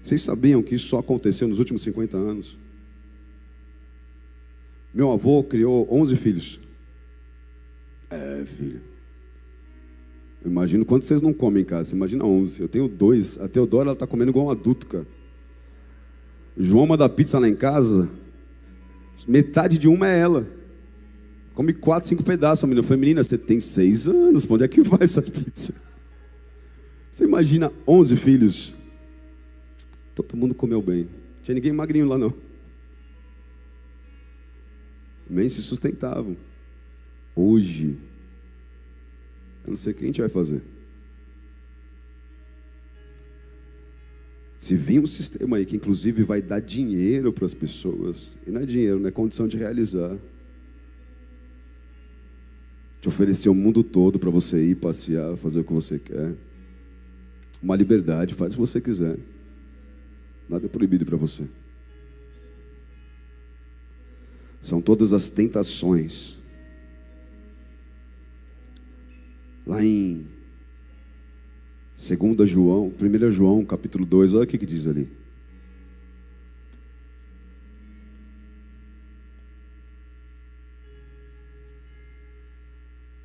Vocês sabiam que isso só aconteceu nos últimos 50 anos? Meu avô criou 11 filhos. Filho. Eu imagino quanto vocês não comem em casa. Você imagina 11. Eu tenho 2. A Teodora, ela está comendo igual um adulto, cara. O João manda pizza lá em casa. Metade de uma é ela. Come 4, 5 pedaços. A menina foi, menina, você tem 6 anos. Pra onde é que vai essas pizzas? Você imagina 11 filhos. Todo mundo comeu bem. Não tinha ninguém magrinho lá, não. Nem se sustentavam. Hoje, eu não sei o que a gente vai fazer. Se vir um sistema aí que inclusive vai dar dinheiro para as pessoas, e não é dinheiro, não é condição de realizar. Te oferecer o mundo todo para você ir passear, fazer o que você quer. Uma liberdade, faz o que você quiser. Nada é proibido para você. São todas as tentações. Lá em 2 João, 1 João, capítulo 2, olha o que diz ali.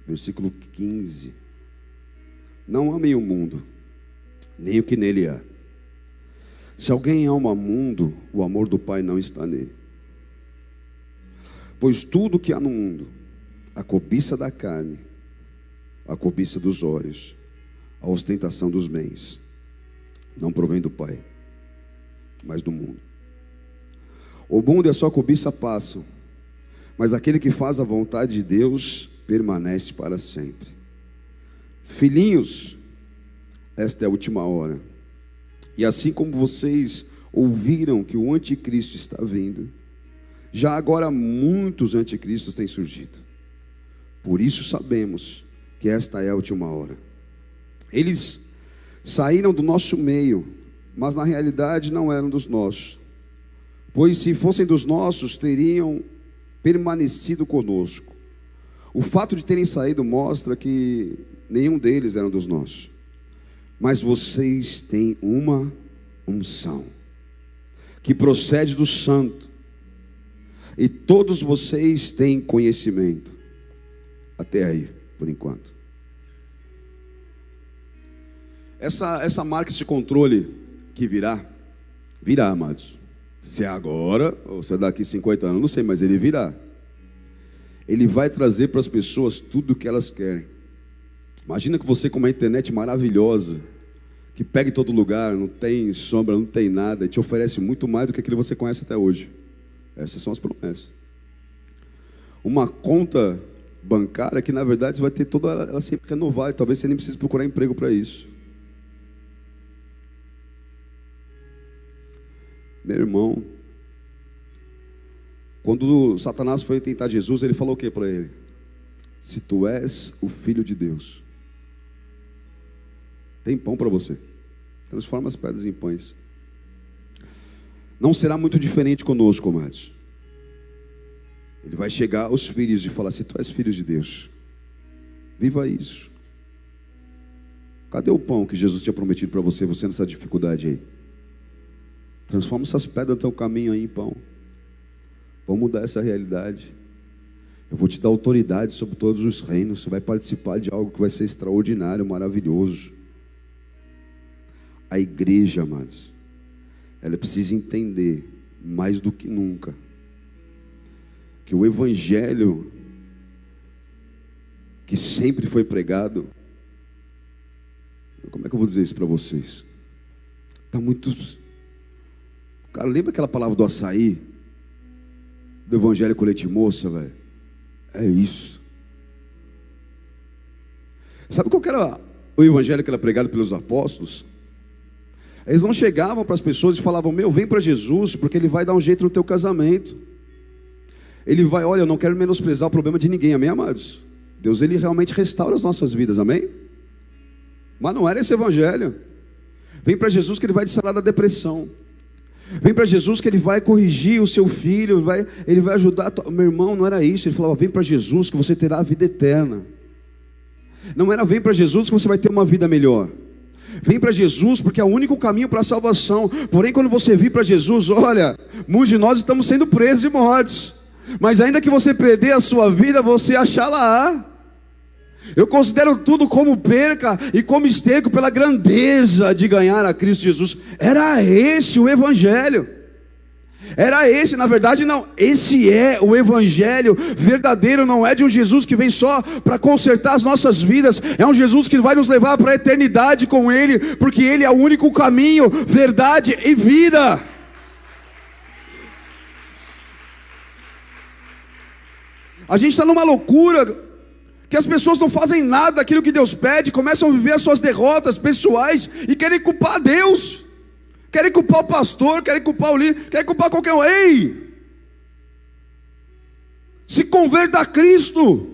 Versículo 15. Não amem o mundo, nem o que nele há. Se alguém ama o mundo, o amor do Pai não está nele. Pois tudo que há no mundo, a cobiça da carne, a cobiça dos olhos, a ostentação dos bens, não provém do Pai, mas do mundo. O mundo e a sua cobiça passam, mas aquele que faz a vontade de Deus permanece para sempre. Filhinhos, esta é a última hora. E assim como vocês ouviram que o anticristo está vindo, já agora muitos anticristos têm surgido. Por isso sabemos que esta é a última hora. Eles saíram do nosso meio, mas na realidade não eram dos nossos. Pois se fossem dos nossos, teriam permanecido conosco. O fato de terem saído mostra que nenhum deles eram dos nossos. Mas vocês têm uma unção que procede do santo, e todos vocês têm conhecimento. Até aí, por enquanto. Essa marca, esse controle que virá, amados. Se é agora ou se é daqui 50 anos, não sei, mas ele virá. Ele vai trazer para as pessoas tudo o que elas querem. Imagina que você com uma internet maravilhosa, que pega em todo lugar, não tem sombra, não tem nada, e te oferece muito mais do que aquilo que você conhece até hoje. Essas são as promessas. Uma conta bancária que na verdade você vai ter toda ela sempre renovada, e talvez você nem precise procurar emprego para isso. Meu irmão, quando Satanás foi tentar Jesus, ele falou o que para ele? Se tu és o Filho de Deus, tem pão para você, transforma as pedras em pães. Não será muito diferente conosco, amados. Ele vai chegar aos filhos e falar: se tu és filho de Deus, viva isso. Cadê o pão que Jesus tinha prometido para você nessa dificuldade aí? Transforma essas pedras do teu caminho aí em pão. Vamos mudar essa realidade. Eu vou te dar autoridade sobre todos os reinos. Você vai participar de algo que vai ser extraordinário, maravilhoso. A igreja, amados, ela precisa entender mais do que nunca que o evangelho que sempre foi pregado, como é que eu vou dizer isso para vocês? Está muito... Cara, lembra aquela palavra do açaí? Do evangelho com leite moça, velho? É isso. Sabe qual que era o evangelho que era pregado pelos apóstolos? Eles não chegavam para as pessoas e falavam: meu, vem para Jesus, porque Ele vai dar um jeito no teu casamento. Ele vai, olha, eu não quero menosprezar o problema de ninguém, amém, amados? Deus, Ele realmente restaura as nossas vidas, amém? Mas não era esse evangelho. Vem para Jesus que Ele vai te sarar da depressão. Vem para Jesus que Ele vai corrigir o seu filho, Ele vai ajudar. Meu irmão, não era isso. Ele falava: vem para Jesus que você terá a vida eterna. Não era vem para Jesus que você vai ter uma vida melhor. Vem para Jesus porque é o único caminho para a salvação. Porém, quando você vir para Jesus, olha, muitos de nós estamos sendo presos e mortos, mas ainda que você perder a sua vida, você achá-la-á. Eu considero tudo como perca e como esterco pela grandeza de ganhar a Cristo Jesus. Era esse o evangelho. Era esse, na verdade não, esse é o evangelho verdadeiro. Não é de um Jesus que vem só para consertar as nossas vidas. É um Jesus que vai nos levar para a eternidade com Ele, porque Ele é o único caminho, verdade e vida. A gente está numa loucura que as pessoas não fazem nada daquilo que Deus pede, começam a viver as suas derrotas pessoais e querem culpar Deus, querem culpar o pastor, querem culpar o líder, querem culpar qualquer um. Ei, se converta a Cristo.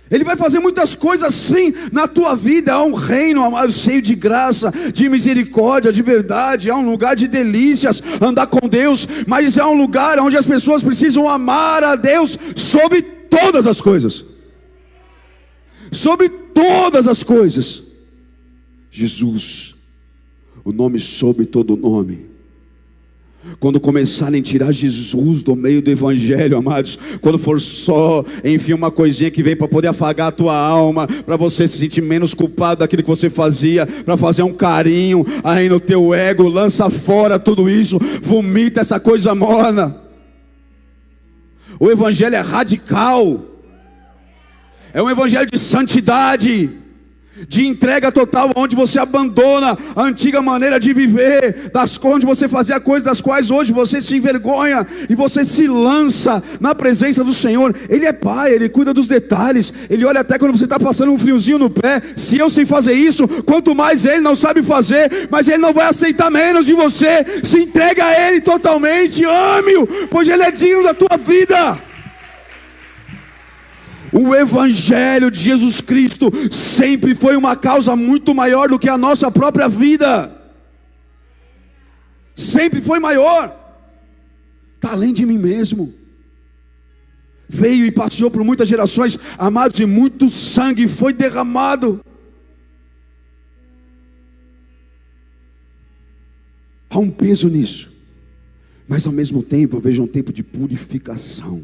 Ele vai fazer muitas coisas sim na tua vida. Há um reino, amado, cheio de graça, de misericórdia, de verdade. Há um lugar de delícias, andar com Deus. Mas é um lugar onde as pessoas precisam amar a Deus sobre todas as coisas. Sobre todas as coisas. Jesus, o nome sobre todo nome. Quando começarem a tirar Jesus do meio do evangelho, amados, quando for só, enfim, uma coisinha que vem para poder afagar a tua alma, para você se sentir menos culpado daquilo que você fazia, para fazer um carinho aí no teu ego, lança fora tudo isso, vomita essa coisa morna. O evangelho é radical, é um evangelho de santidade, de entrega total, onde você abandona a antiga maneira de viver, onde você fazia coisas das quais hoje você se envergonha, e você se lança na presença do Senhor. Ele é Pai, Ele cuida dos detalhes, Ele olha até quando você está passando um friozinho no pé. Se eu sei fazer isso, quanto mais Ele não sabe fazer, mas Ele não vai aceitar menos de você. Se entrega a Ele totalmente, ame-o, pois Ele é digno da tua vida. O evangelho de Jesus Cristo sempre foi uma causa muito maior do que a nossa própria vida. Sempre foi maior. Está além de mim mesmo. Veio e passeou por muitas gerações, amados, e muito sangue foi derramado. Há um peso nisso, mas ao mesmo tempo eu vejo um tempo de purificação.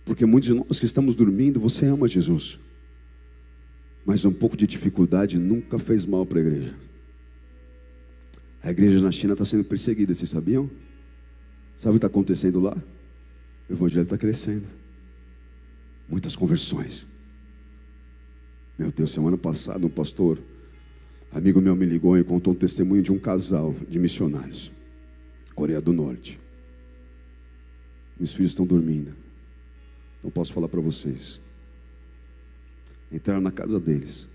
Porque muitos de nós que estamos dormindo, você ama Jesus, mas um pouco de dificuldade nunca fez mal para a igreja. A igreja na China está sendo perseguida, vocês sabiam? Sabe o que está acontecendo lá? O evangelho está crescendo. Muitas conversões. Meu Deus, semana passada um pastor, amigo meu, me ligou e contou um testemunho de um casal de missionários, Coreia do Norte. Meus filhos estão dormindo. Não posso falar para vocês. Entraram na casa deles.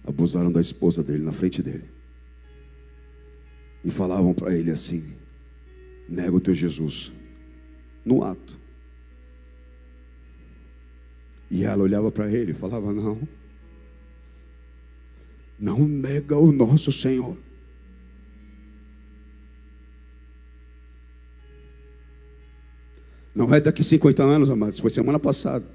Abusaram da esposa dele na frente dele. E falavam para ele assim: nega o teu Jesus. No ato. E ela olhava para ele e falava: não. Não nega o nosso Senhor. Não é daqui 50 anos, amados. Foi semana passada.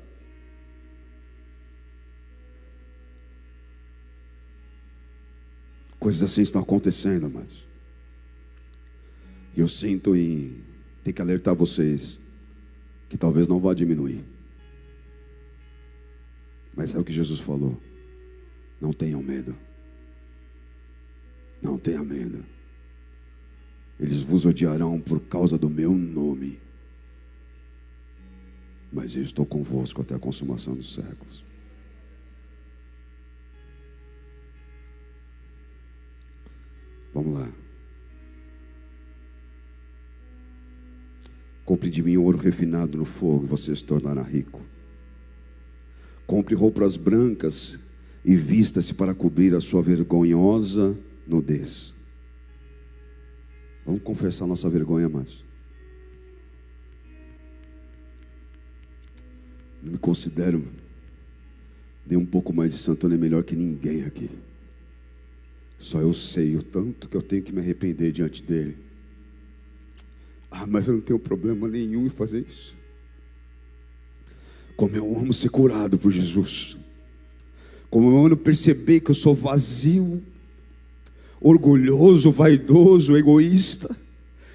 Coisas assim estão acontecendo, amados. E eu sinto em ter que alertar vocês que talvez não vá diminuir. Mas é o que Jesus falou: não tenham medo. Não tenha medo. Eles vos odiarão por causa do meu nome, mas eu estou convosco até a consumação dos séculos. Vamos lá. Compre de mim ouro refinado no fogo, e você se tornará rico. Compre roupas brancas e vista-se para cobrir a sua vergonhosa nudez. Vamos confessar nossa vergonha, amados. Eu me considero nem um pouco mais de santo, nem melhor que ninguém aqui. Só eu sei o tanto que eu tenho que me arrepender diante dele. Mas eu não tenho problema nenhum em fazer isso. Como eu amo ser curado por Jesus. Como eu amo perceber que eu sou vazio, orgulhoso, vaidoso, egoísta.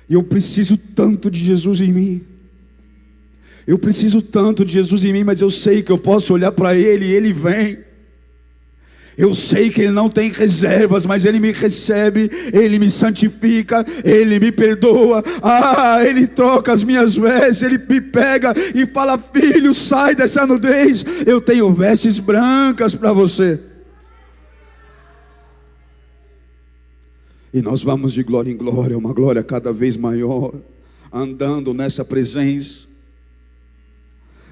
E eu preciso tanto de Jesus em mim. Eu preciso tanto de Jesus em mim, mas eu sei que eu posso olhar para Ele e Ele vem. Eu sei que Ele não tem reservas, mas Ele me recebe, Ele me santifica, Ele me perdoa. Ele troca as minhas vestes, Ele me pega e fala: filho, sai dessa nudez, eu tenho vestes brancas para você. E nós vamos de glória em glória, uma glória cada vez maior, andando nessa presença.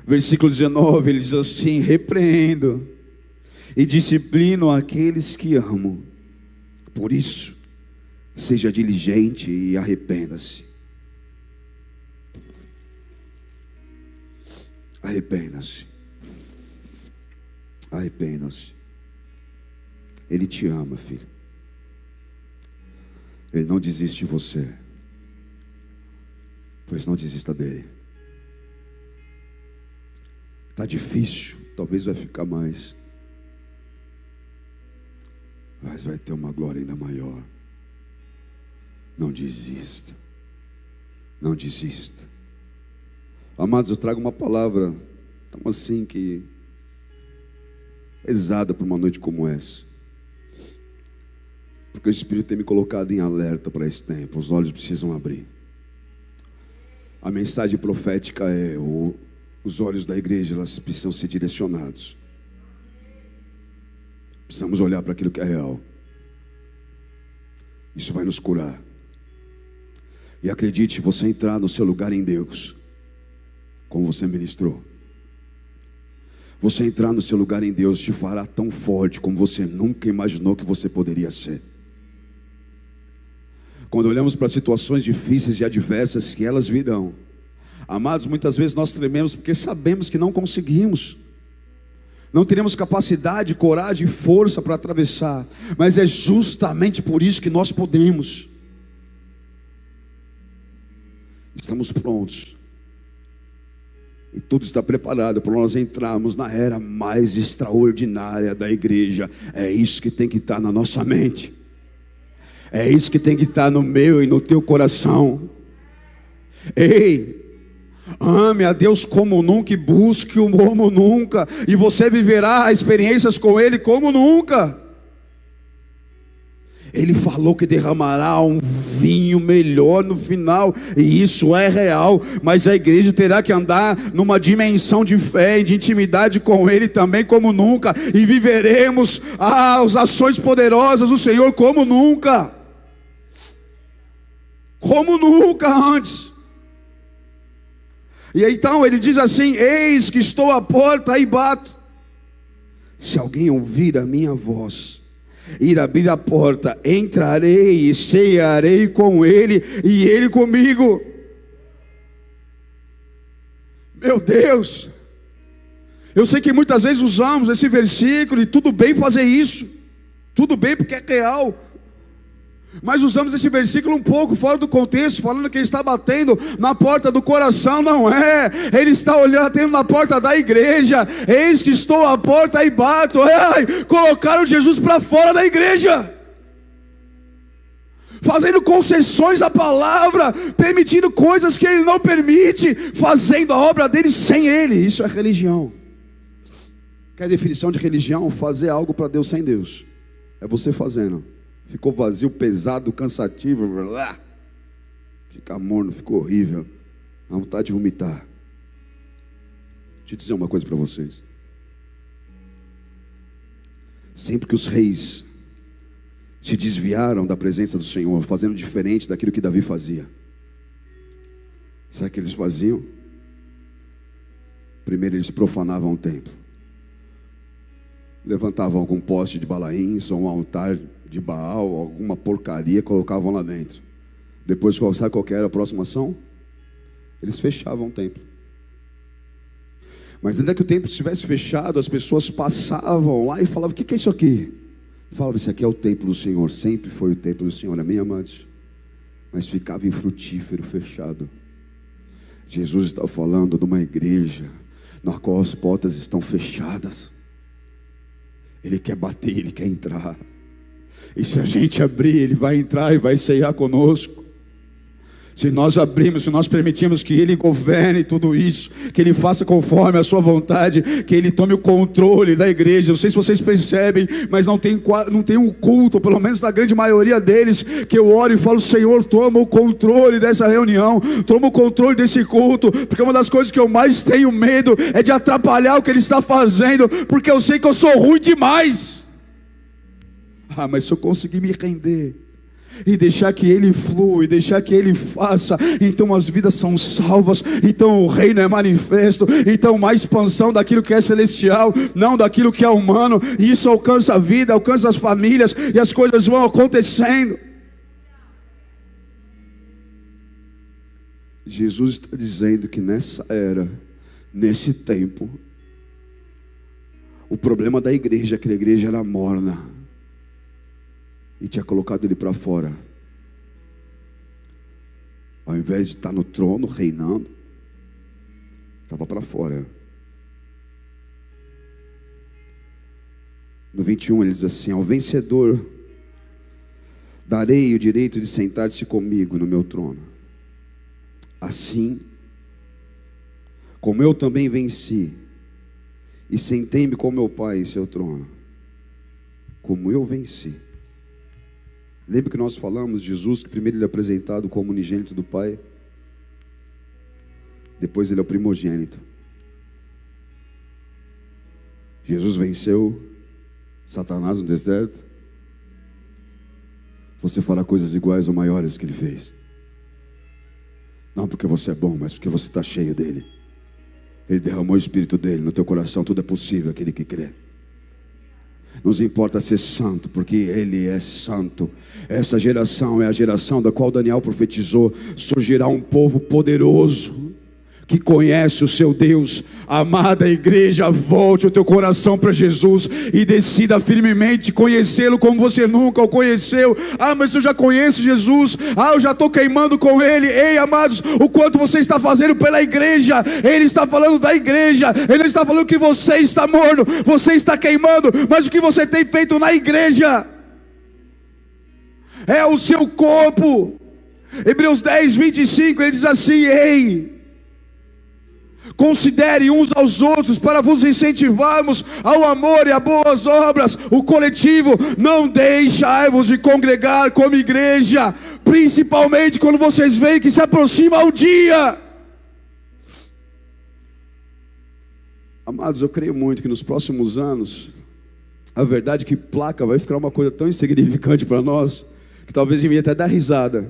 Versículo 19, ele diz assim: repreendo e disciplino aqueles que amo. Por isso, seja diligente e arrependa-se. Arrependa-se. Arrependa-se. Ele te ama, filho. Ele não desiste de você. Pois não desista dele. Está difícil, talvez vai ficar mais. Mas vai ter uma glória ainda maior. Não desista. Não desista. Amados, eu trago uma palavra tão assim que pesada para uma noite como essa. Porque o Espírito tem me colocado em alerta para esse tempo. Os olhos precisam abrir. A mensagem profética é: os olhos da igreja, elas precisam ser direcionados. Precisamos olhar para aquilo que é real. Isso vai nos curar. E acredite, você entrar no seu lugar em Deus, como você ministrou, você entrar no seu lugar em Deus te fará tão forte como você nunca imaginou que você poderia ser. Quando olhamos para situações difíceis e adversas, que elas virão, amados, muitas vezes nós trememos porque sabemos que não conseguimos. Não teremos capacidade, coragem e força para atravessar. Mas é justamente por isso que nós podemos. Estamos prontos. E tudo está preparado para nós entrarmos na era mais extraordinária da igreja. É isso que tem que estar na nossa mente. É isso que tem que estar no meu e no teu coração. Ei! Ame a Deus como nunca e busque-o como nunca, e você viverá experiências com Ele como nunca. Ele falou que derramará um vinho melhor no final, e isso é real, mas a igreja terá que andar numa dimensão de fé e de intimidade com Ele também como nunca, e viveremos as ações poderosas do Senhor como nunca antes. E então ele diz assim: eis que estou à porta e bato. Se alguém ouvir a minha voz, ir abrir a porta, entrarei e cearei com ele e ele comigo. Meu Deus, eu sei que muitas vezes usamos esse versículo, e tudo bem fazer isso, tudo bem porque é real, mas usamos esse versículo um pouco fora do contexto, falando que ele está batendo na porta do coração. Não é, ele está batendo na porta da igreja. Eis que estou à porta e bato. Colocaram Jesus para fora da igreja, fazendo concessões à palavra, permitindo coisas que ele não permite, fazendo a obra dele sem ele. Isso é religião. Quer a definição de religião? Fazer algo para Deus sem Deus. É você fazendo. Ficou vazio, pesado, cansativo, fica morno, ficou horrível, dá vontade de vomitar. Deixa eu dizer uma coisa para vocês. Sempre que os reis se desviaram da presença do Senhor, fazendo diferente daquilo que Davi fazia, sabe o que eles faziam? Primeiro eles profanavam o templo, levantavam algum poste de Balaíns ou um altar de Baal, alguma porcaria, colocavam lá dentro. Depois, sabe qual que era a próxima ação? Eles fechavam o templo. Mas ainda que o templo estivesse fechado, as pessoas passavam lá e falavam: o que é isso aqui? Falavam: isso aqui é o templo do Senhor. Sempre foi o templo do Senhor, amém, amados? Mas ficava infrutífero, fechado. Jesus está falando de uma igreja na qual as portas estão fechadas. Ele quer bater, Ele quer entrar. E se a gente abrir, Ele vai entrar e vai ceiar conosco. Se nós abrimos, se nós permitirmos que Ele governe tudo isso, que Ele faça conforme a sua vontade, que Ele tome o controle da igreja. Não sei se vocês percebem, mas não tem um culto, pelo menos na grande maioria deles, que eu oro e falo: Senhor, toma o controle dessa reunião, toma o controle desse culto, porque uma das coisas que eu mais tenho medo é de atrapalhar o que Ele está fazendo, porque eu sei que eu sou ruim demais. Mas se eu conseguir me render e deixar que Ele flua, e deixar que Ele faça, então as vidas são salvas, então o reino é manifesto, então uma expansão daquilo que é celestial, não daquilo que é humano, e isso alcança a vida, alcança as famílias, e as coisas vão acontecendo. Jesus está dizendo que nessa era, nesse tempo, o problema da igreja é que a igreja era morna, e tinha colocado Ele para fora. Ao invés de estar no trono reinando, estava para fora. No 21 ele diz assim: ao vencedor darei o direito de sentar-se comigo no meu trono, assim como eu também venci e sentei-me com meu Pai em seu trono. Como eu venci. Lembra que nós falamos de Jesus, que primeiro Ele é apresentado como unigênito do Pai, depois Ele é o primogênito. Jesus venceu Satanás no deserto. Você fará coisas iguais ou maiores que Ele fez. Não porque você é bom, mas porque você está cheio dEle. Ele derramou o Espírito dEle no teu coração. Tudo é possível aquele que crê. Nos importa ser santo, porque Ele é santo. Essa geração é a geração da qual Daniel profetizou: surgirá um povo poderoso, que conhece o seu Deus. Amada igreja, volte o teu coração para Jesus e decida firmemente conhecê-lo como você nunca o conheceu. Mas eu já conheço Jesus, eu já estou queimando com Ele. Ei, amados, o quanto você está fazendo pela igreja. Ele está falando da igreja, Ele não está falando que você está morno, você está queimando, mas o que você tem feito na igreja é o seu corpo. Hebreus 10, 25, ele diz assim: ei, Considere uns aos outros para vos incentivarmos ao amor e a boas obras. O coletivo: não deixai-vos de congregar como igreja, principalmente quando vocês veem que se aproxima o dia. Amados, eu creio muito que nos próximos anos, a verdade é que placa vai ficar uma coisa tão insignificante para nós, que talvez devia até dar risada.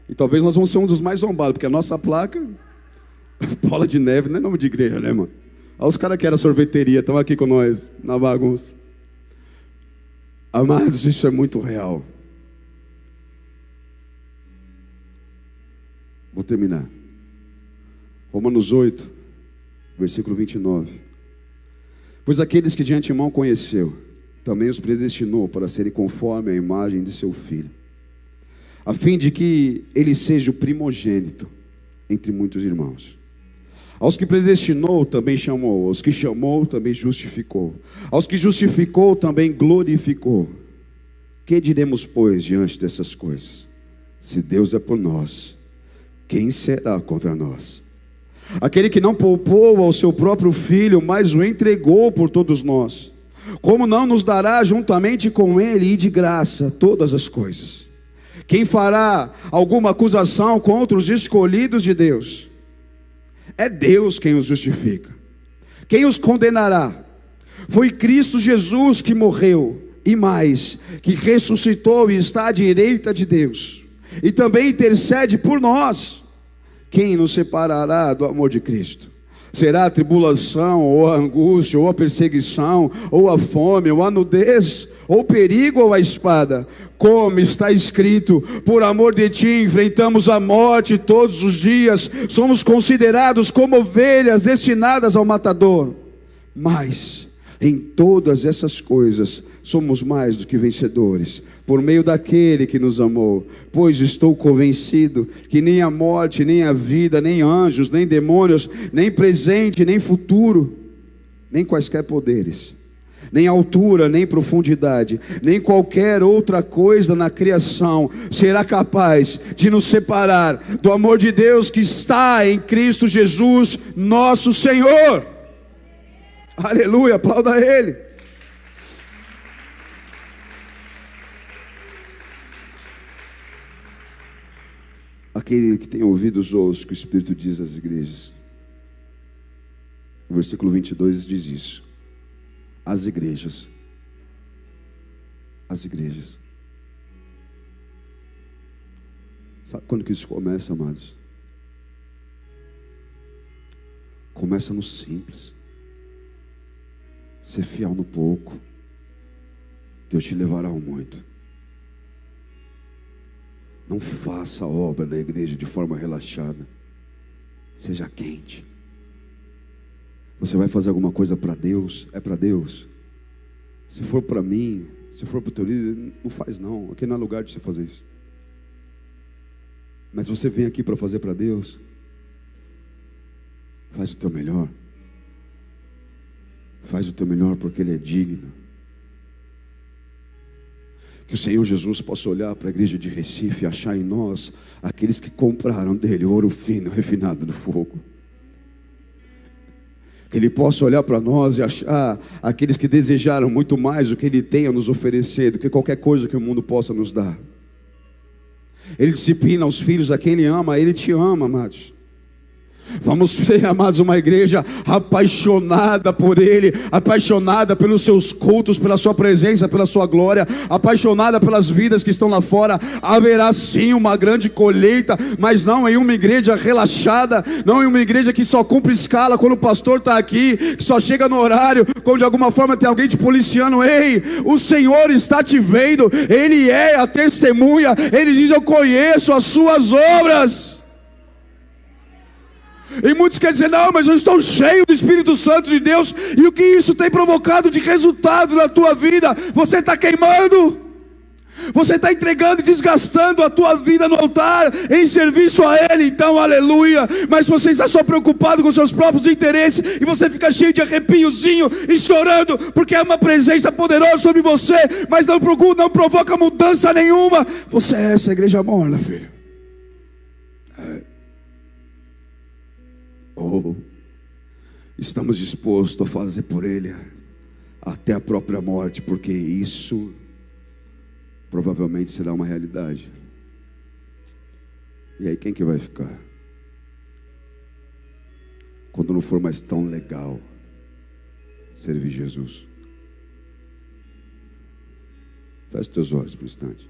E talvez nós vamos ser um dos mais zombados, porque a nossa placa, bola de neve, não é nome de igreja, né, mano? Olha os caras que eram sorveteria, estão aqui com nós, na bagunça. Amados, isso é muito real. Vou terminar. Romanos 8, versículo 29. Pois aqueles que de antemão conheceu, também os predestinou para serem conforme a imagem de seu Filho, a fim de que ele seja o primogênito entre muitos irmãos. Aos que predestinou, também chamou. Aos que chamou, também justificou. Aos que justificou, também glorificou. Que diremos, pois, diante dessas coisas? Se Deus é por nós, quem será contra nós? Aquele que não poupou ao seu próprio Filho, mas o entregou por todos nós, como não nos dará juntamente com ele e de graça todas as coisas? Quem fará alguma acusação contra os escolhidos de Deus? É Deus quem os justifica. Quem os condenará? Foi Cristo Jesus que morreu, e mais, que ressuscitou e está à direita de Deus, e também intercede por nós. Quem nos separará do amor de Cristo? Será a tribulação, ou a angústia, ou a perseguição, ou a fome, ou a nudez, ou perigo, ou a espada? Como está escrito: por amor de ti enfrentamos a morte todos os dias, somos considerados como ovelhas destinadas ao matador. Mas em todas essas coisas somos mais do que vencedores, por meio daquele que nos amou. Pois estou convencido que nem a morte, nem a vida, nem anjos, nem demônios, nem presente, nem futuro, nem quaisquer poderes, nem altura, nem profundidade, nem qualquer outra coisa na criação será capaz de nos separar do amor de Deus que está em Cristo Jesus, nosso Senhor. Aleluia, aplauda Ele. Aquele que tem ouvidos ouça o que o Espírito diz às igrejas. O versículo 22 diz isso. As igrejas. As igrejas. Sabe quando que isso começa, amados? Começa no simples. Ser fiel no pouco, Deus te levará ao muito. Não faça a obra da igreja de forma relaxada. Seja quente. Você vai fazer alguma coisa para Deus? É para Deus. Se for para mim, se for para o teu líder, não faz não. Aqui não é lugar de você fazer isso. Mas você vem aqui para fazer para Deus, faz o teu melhor. Faz o teu melhor porque Ele é digno. Que o Senhor Jesus possa olhar para a igreja de Recife e achar em nós aqueles que compraram dele ouro fino, refinado do fogo. Que Ele possa olhar para nós e achar aqueles que desejaram muito mais do que Ele tem a nos oferecer, do que qualquer coisa que o mundo possa nos dar. Ele disciplina os filhos a quem Ele ama. Ele te ama, amados. Vamos ser, amados, uma igreja apaixonada por Ele, apaixonada pelos seus cultos, pela sua presença, pela sua glória, apaixonada pelas vidas que estão lá fora. Haverá sim uma grande colheita, mas não em uma igreja relaxada, não em uma igreja que só cumpre escala quando o pastor está aqui, que só chega no horário, quando de alguma forma tem alguém te policiando. Ei, o Senhor está te vendo, Ele é a testemunha. Ele diz: eu conheço as suas obras. E muitos querem dizer: não, mas eu estou cheio do Espírito Santo de Deus. E o que isso tem provocado de resultado na tua vida? Você está queimando, você está entregando e desgastando a tua vida no altar, em serviço a Ele. Então, aleluia. Mas você está só preocupado com seus próprios interesses, e você fica cheio de arrepiozinho e chorando, porque é uma presença poderosa sobre você, mas não provoca mudança nenhuma. Você é essa igreja morna, filho. Oh, estamos dispostos a fazer por Ele até a própria morte, porque isso provavelmente será uma realidade. E aí quem que vai ficar? Quando não for mais tão legal servir Jesus. Feche teus olhos por um instante.